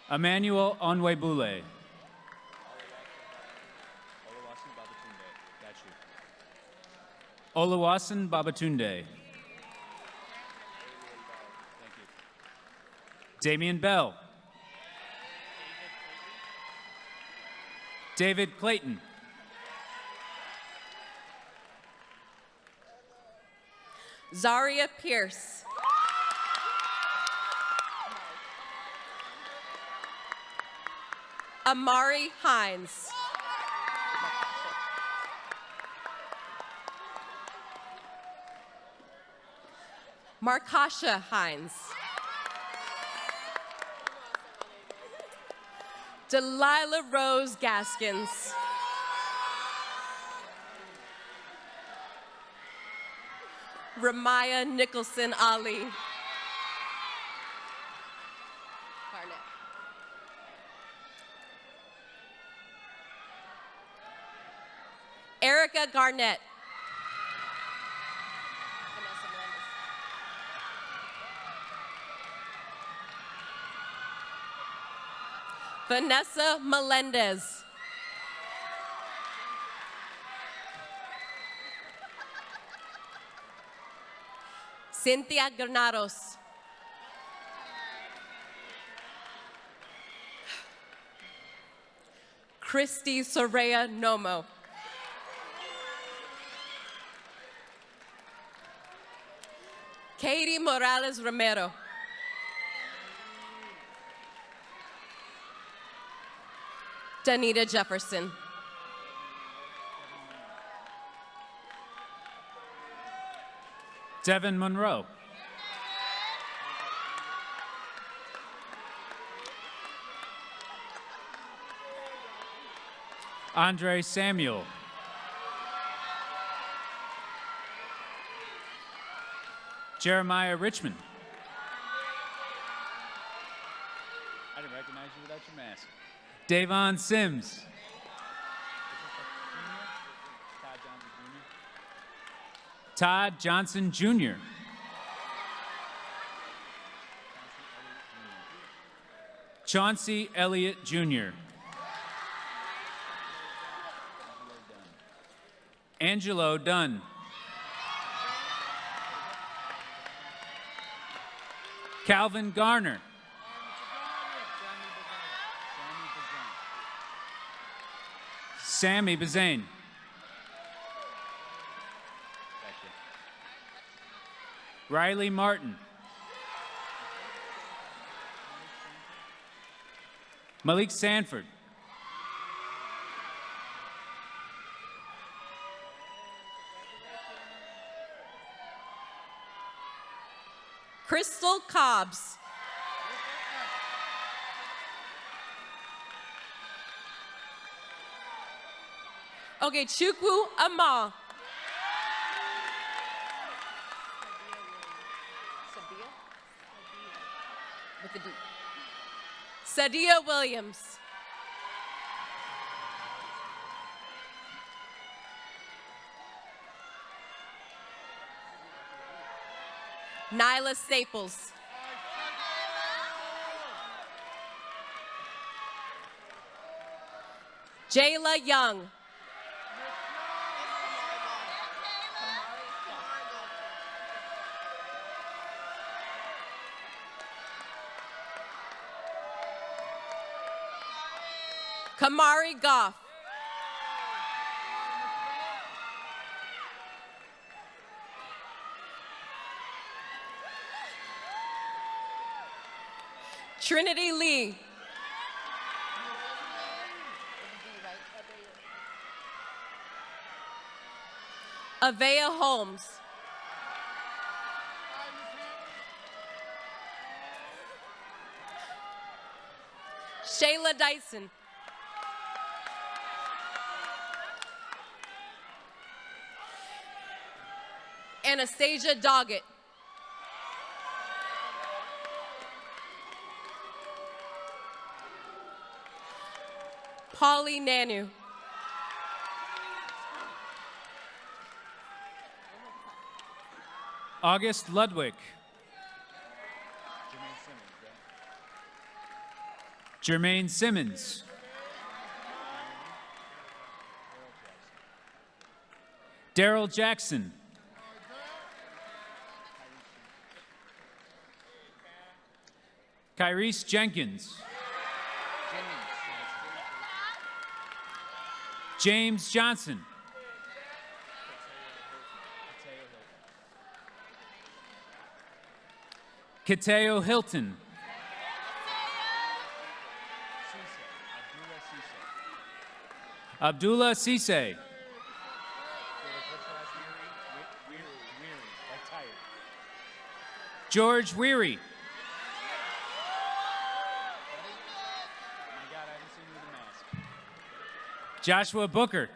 Okay. Emmanuel Onwebule. Oluwasen Babatunde. Thank you. Damian Bell. David Clayton. Zaria Pierce. Amari Hines. Markasha Hines. Delilah Rose Gaskins. Ramaya Nicholson Ali. Garnett. Erica Garnett. Vanessa Melendez. Cynthia Granados. Christy Soraya Nomo. Katie Morales Romero. Danita Jefferson. Devin Monroe. Andre Samuel. Jeremiah Richmond. I didn't recognize you without your mask. Davon Sims. Todd Johnson Jr. Chauncey Elliott Jr. Angelo Dunn. Calvin Garner. Sammy Bazane. Riley Martin. Malik Sanford. Crystal Cobbs. Okay, Chukwu Ama. Sadia Williams. Nyla Staples. Jayla Young. Kamari Goff. Trinity Lee. Avea Holmes. Shayla Dyson. Anastasia Doggett. Polly Nanu. August Ludwig. Jermaine Simmons. Daryl Jackson. Kyrese Jenkins. James Johnson. Kateo Hilton. Abdullah Cisse. George Weary. Joshua Booker.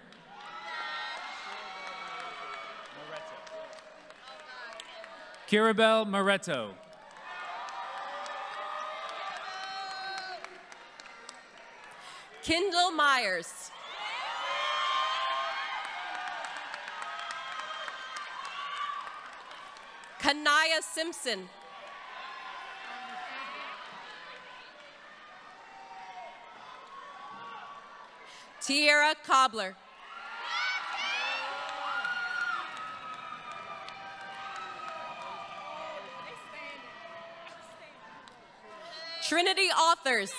Kirabel Moretto. Kendall Myers. Kanaya Simpson. Tierra Cobbler. Trinity Authors.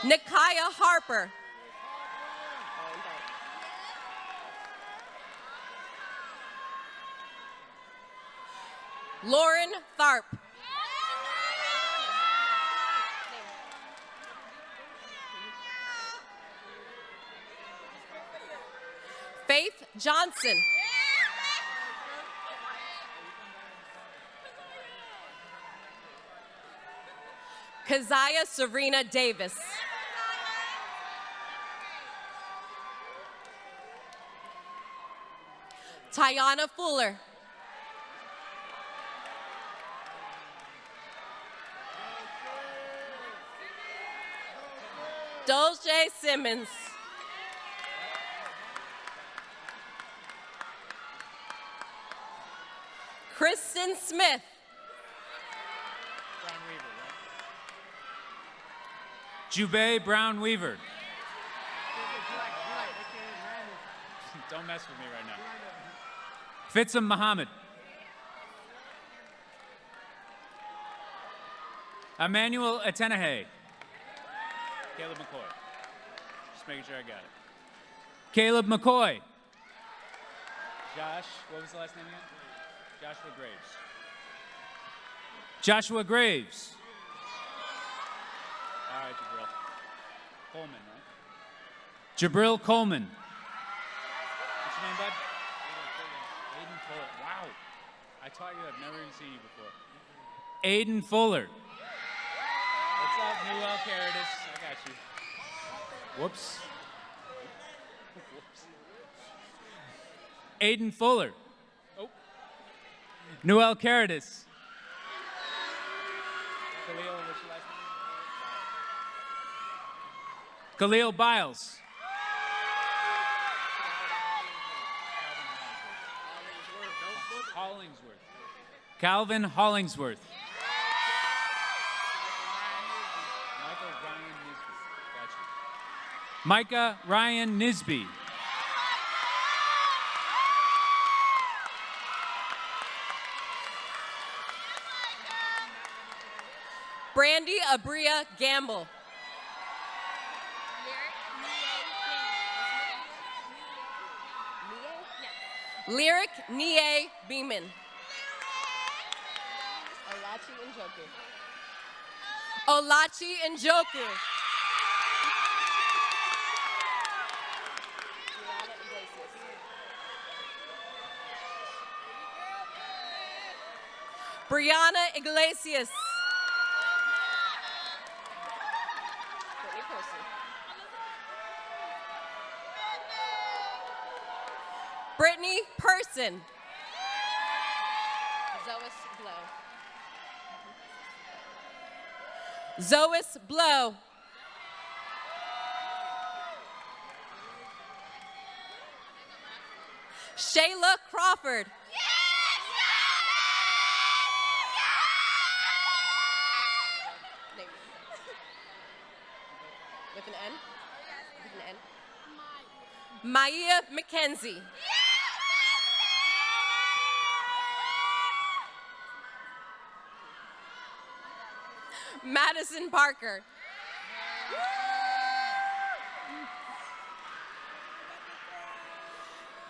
Nikaya Harper. Lauren Tharp. Faith Johnson. Keziah Serena Davis. Tiana Fuller. Dolce Simmons. Kristen Smith. Jubei Brown Weaver. Don't mess with me right now. Fitsum Muhammad. Emmanuel Atenahe. Caleb McCoy. Just making sure I got it. Caleb McCoy. Josh, what was the last name again? Joshua Graves. Joshua Graves. All right, Jabril. Coleman, right? Jabril Coleman. What's your name, bud? Aiden Fuller. Wow. I taught you, I've never even seen you before. Aiden Fuller. What's up, Newell Caritas? I got you. Whoops. Whoops. Aiden Fuller. Oh. Newell Caritas. Khalil, what's your last name? Khalil Biles. Hollingsworth. Calvin Hollingsworth. Micah Ryan Nisby. Brandy Abria Gamble. Lyric Nie Beeman. Olachi Njoku. Brianna Iglesias. Brittany Person. Zois Blow. Shayla Crawford. With an N? With an N. Maya McKenzie. Madison Parker.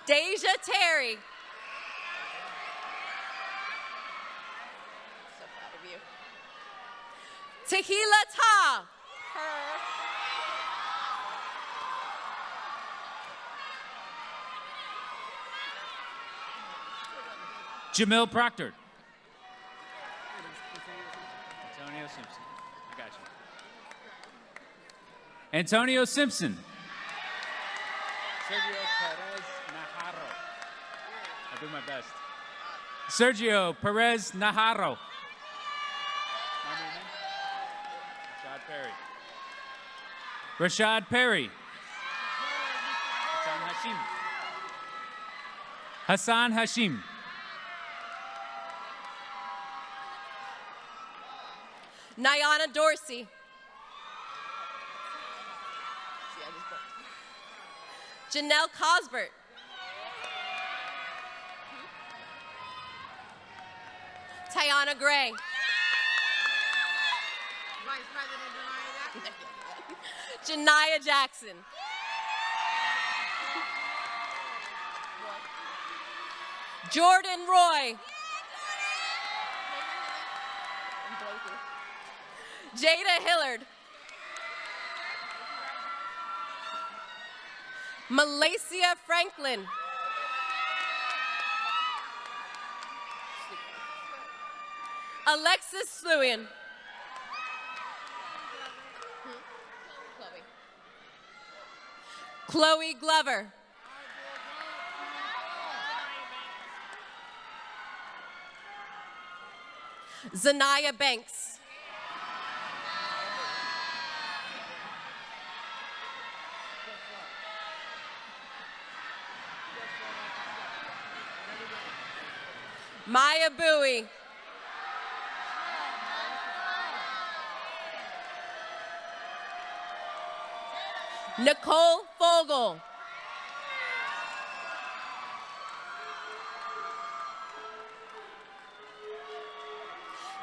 Deja Terry. So proud of you. Tahila Ta. Jamil Proctor. Antonio Simpson. I got you. Antonio Simpson. Sergio Perez Najarro. I do my best. Sergio Perez Najarro. Rashad Perry. Rashad Perry. Hassan Hashim. Hassan Hashim. Nyana Dorsey. Janelle Cosbert. Tiana Gray. Vice President Janaya Jackson. Jordan Roy. Jada Hillard. Malaysia Franklin. Alexis Sluin. Chloe Glover. Zanaya Banks. Maya Bowie. Nicole Fogel.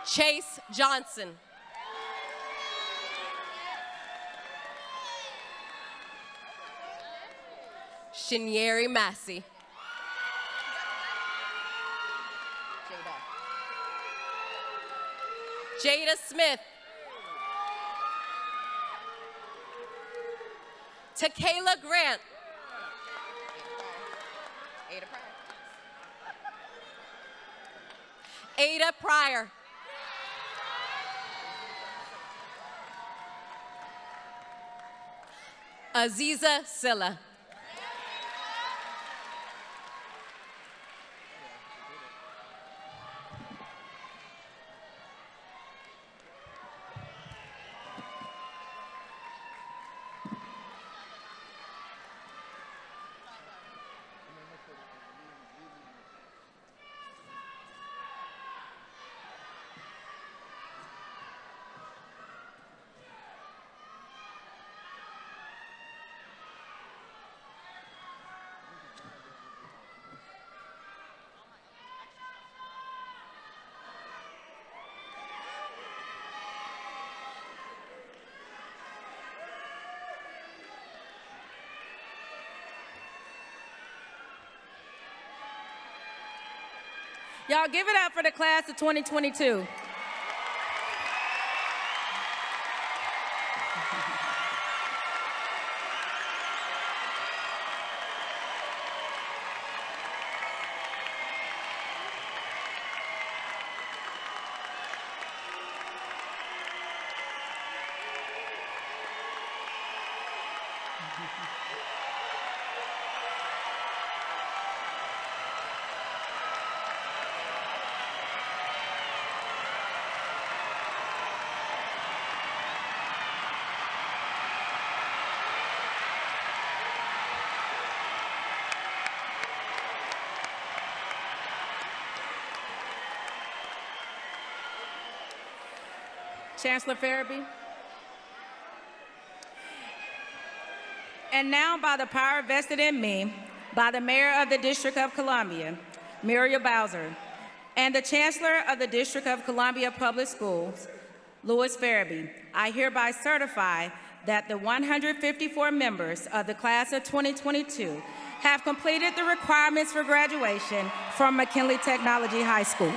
Chase Johnson. Shinyeri Massey. Jada Smith. Takayla Grant. Ada Pryor. Aziza Silla. Y'all give it up for the class of 2022. Chancellor Farabee. And now, by the power vested in me, by the Mayor of the District of Columbia, Muriel Bowser, and the Chancellor of the District of Columbia Public Schools, Louis Farabee, I hereby certify that the 154 members of the class of 2022 have completed the requirements for graduation from McKinley Technology High School.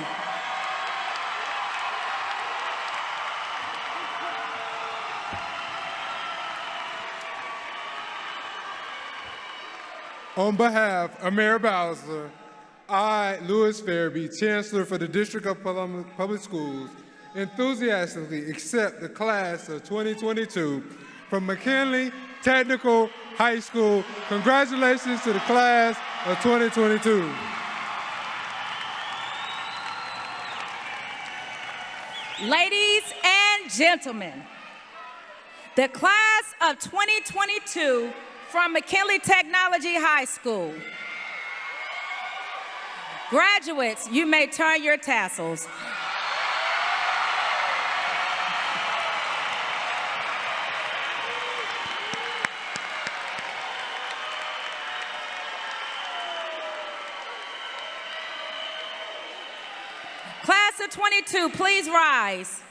On behalf of Mayor Bowser, I, Louis Farabee, Chancellor for the District of Columbia Public Schools, enthusiastically accept the class of 2022 from McKinley Technical High School. Congratulations to the class of 2022. Ladies and gentlemen, the class of 2022 from McKinley Technology High School. Graduates, you may turn your tassels. Class of 22, please rise.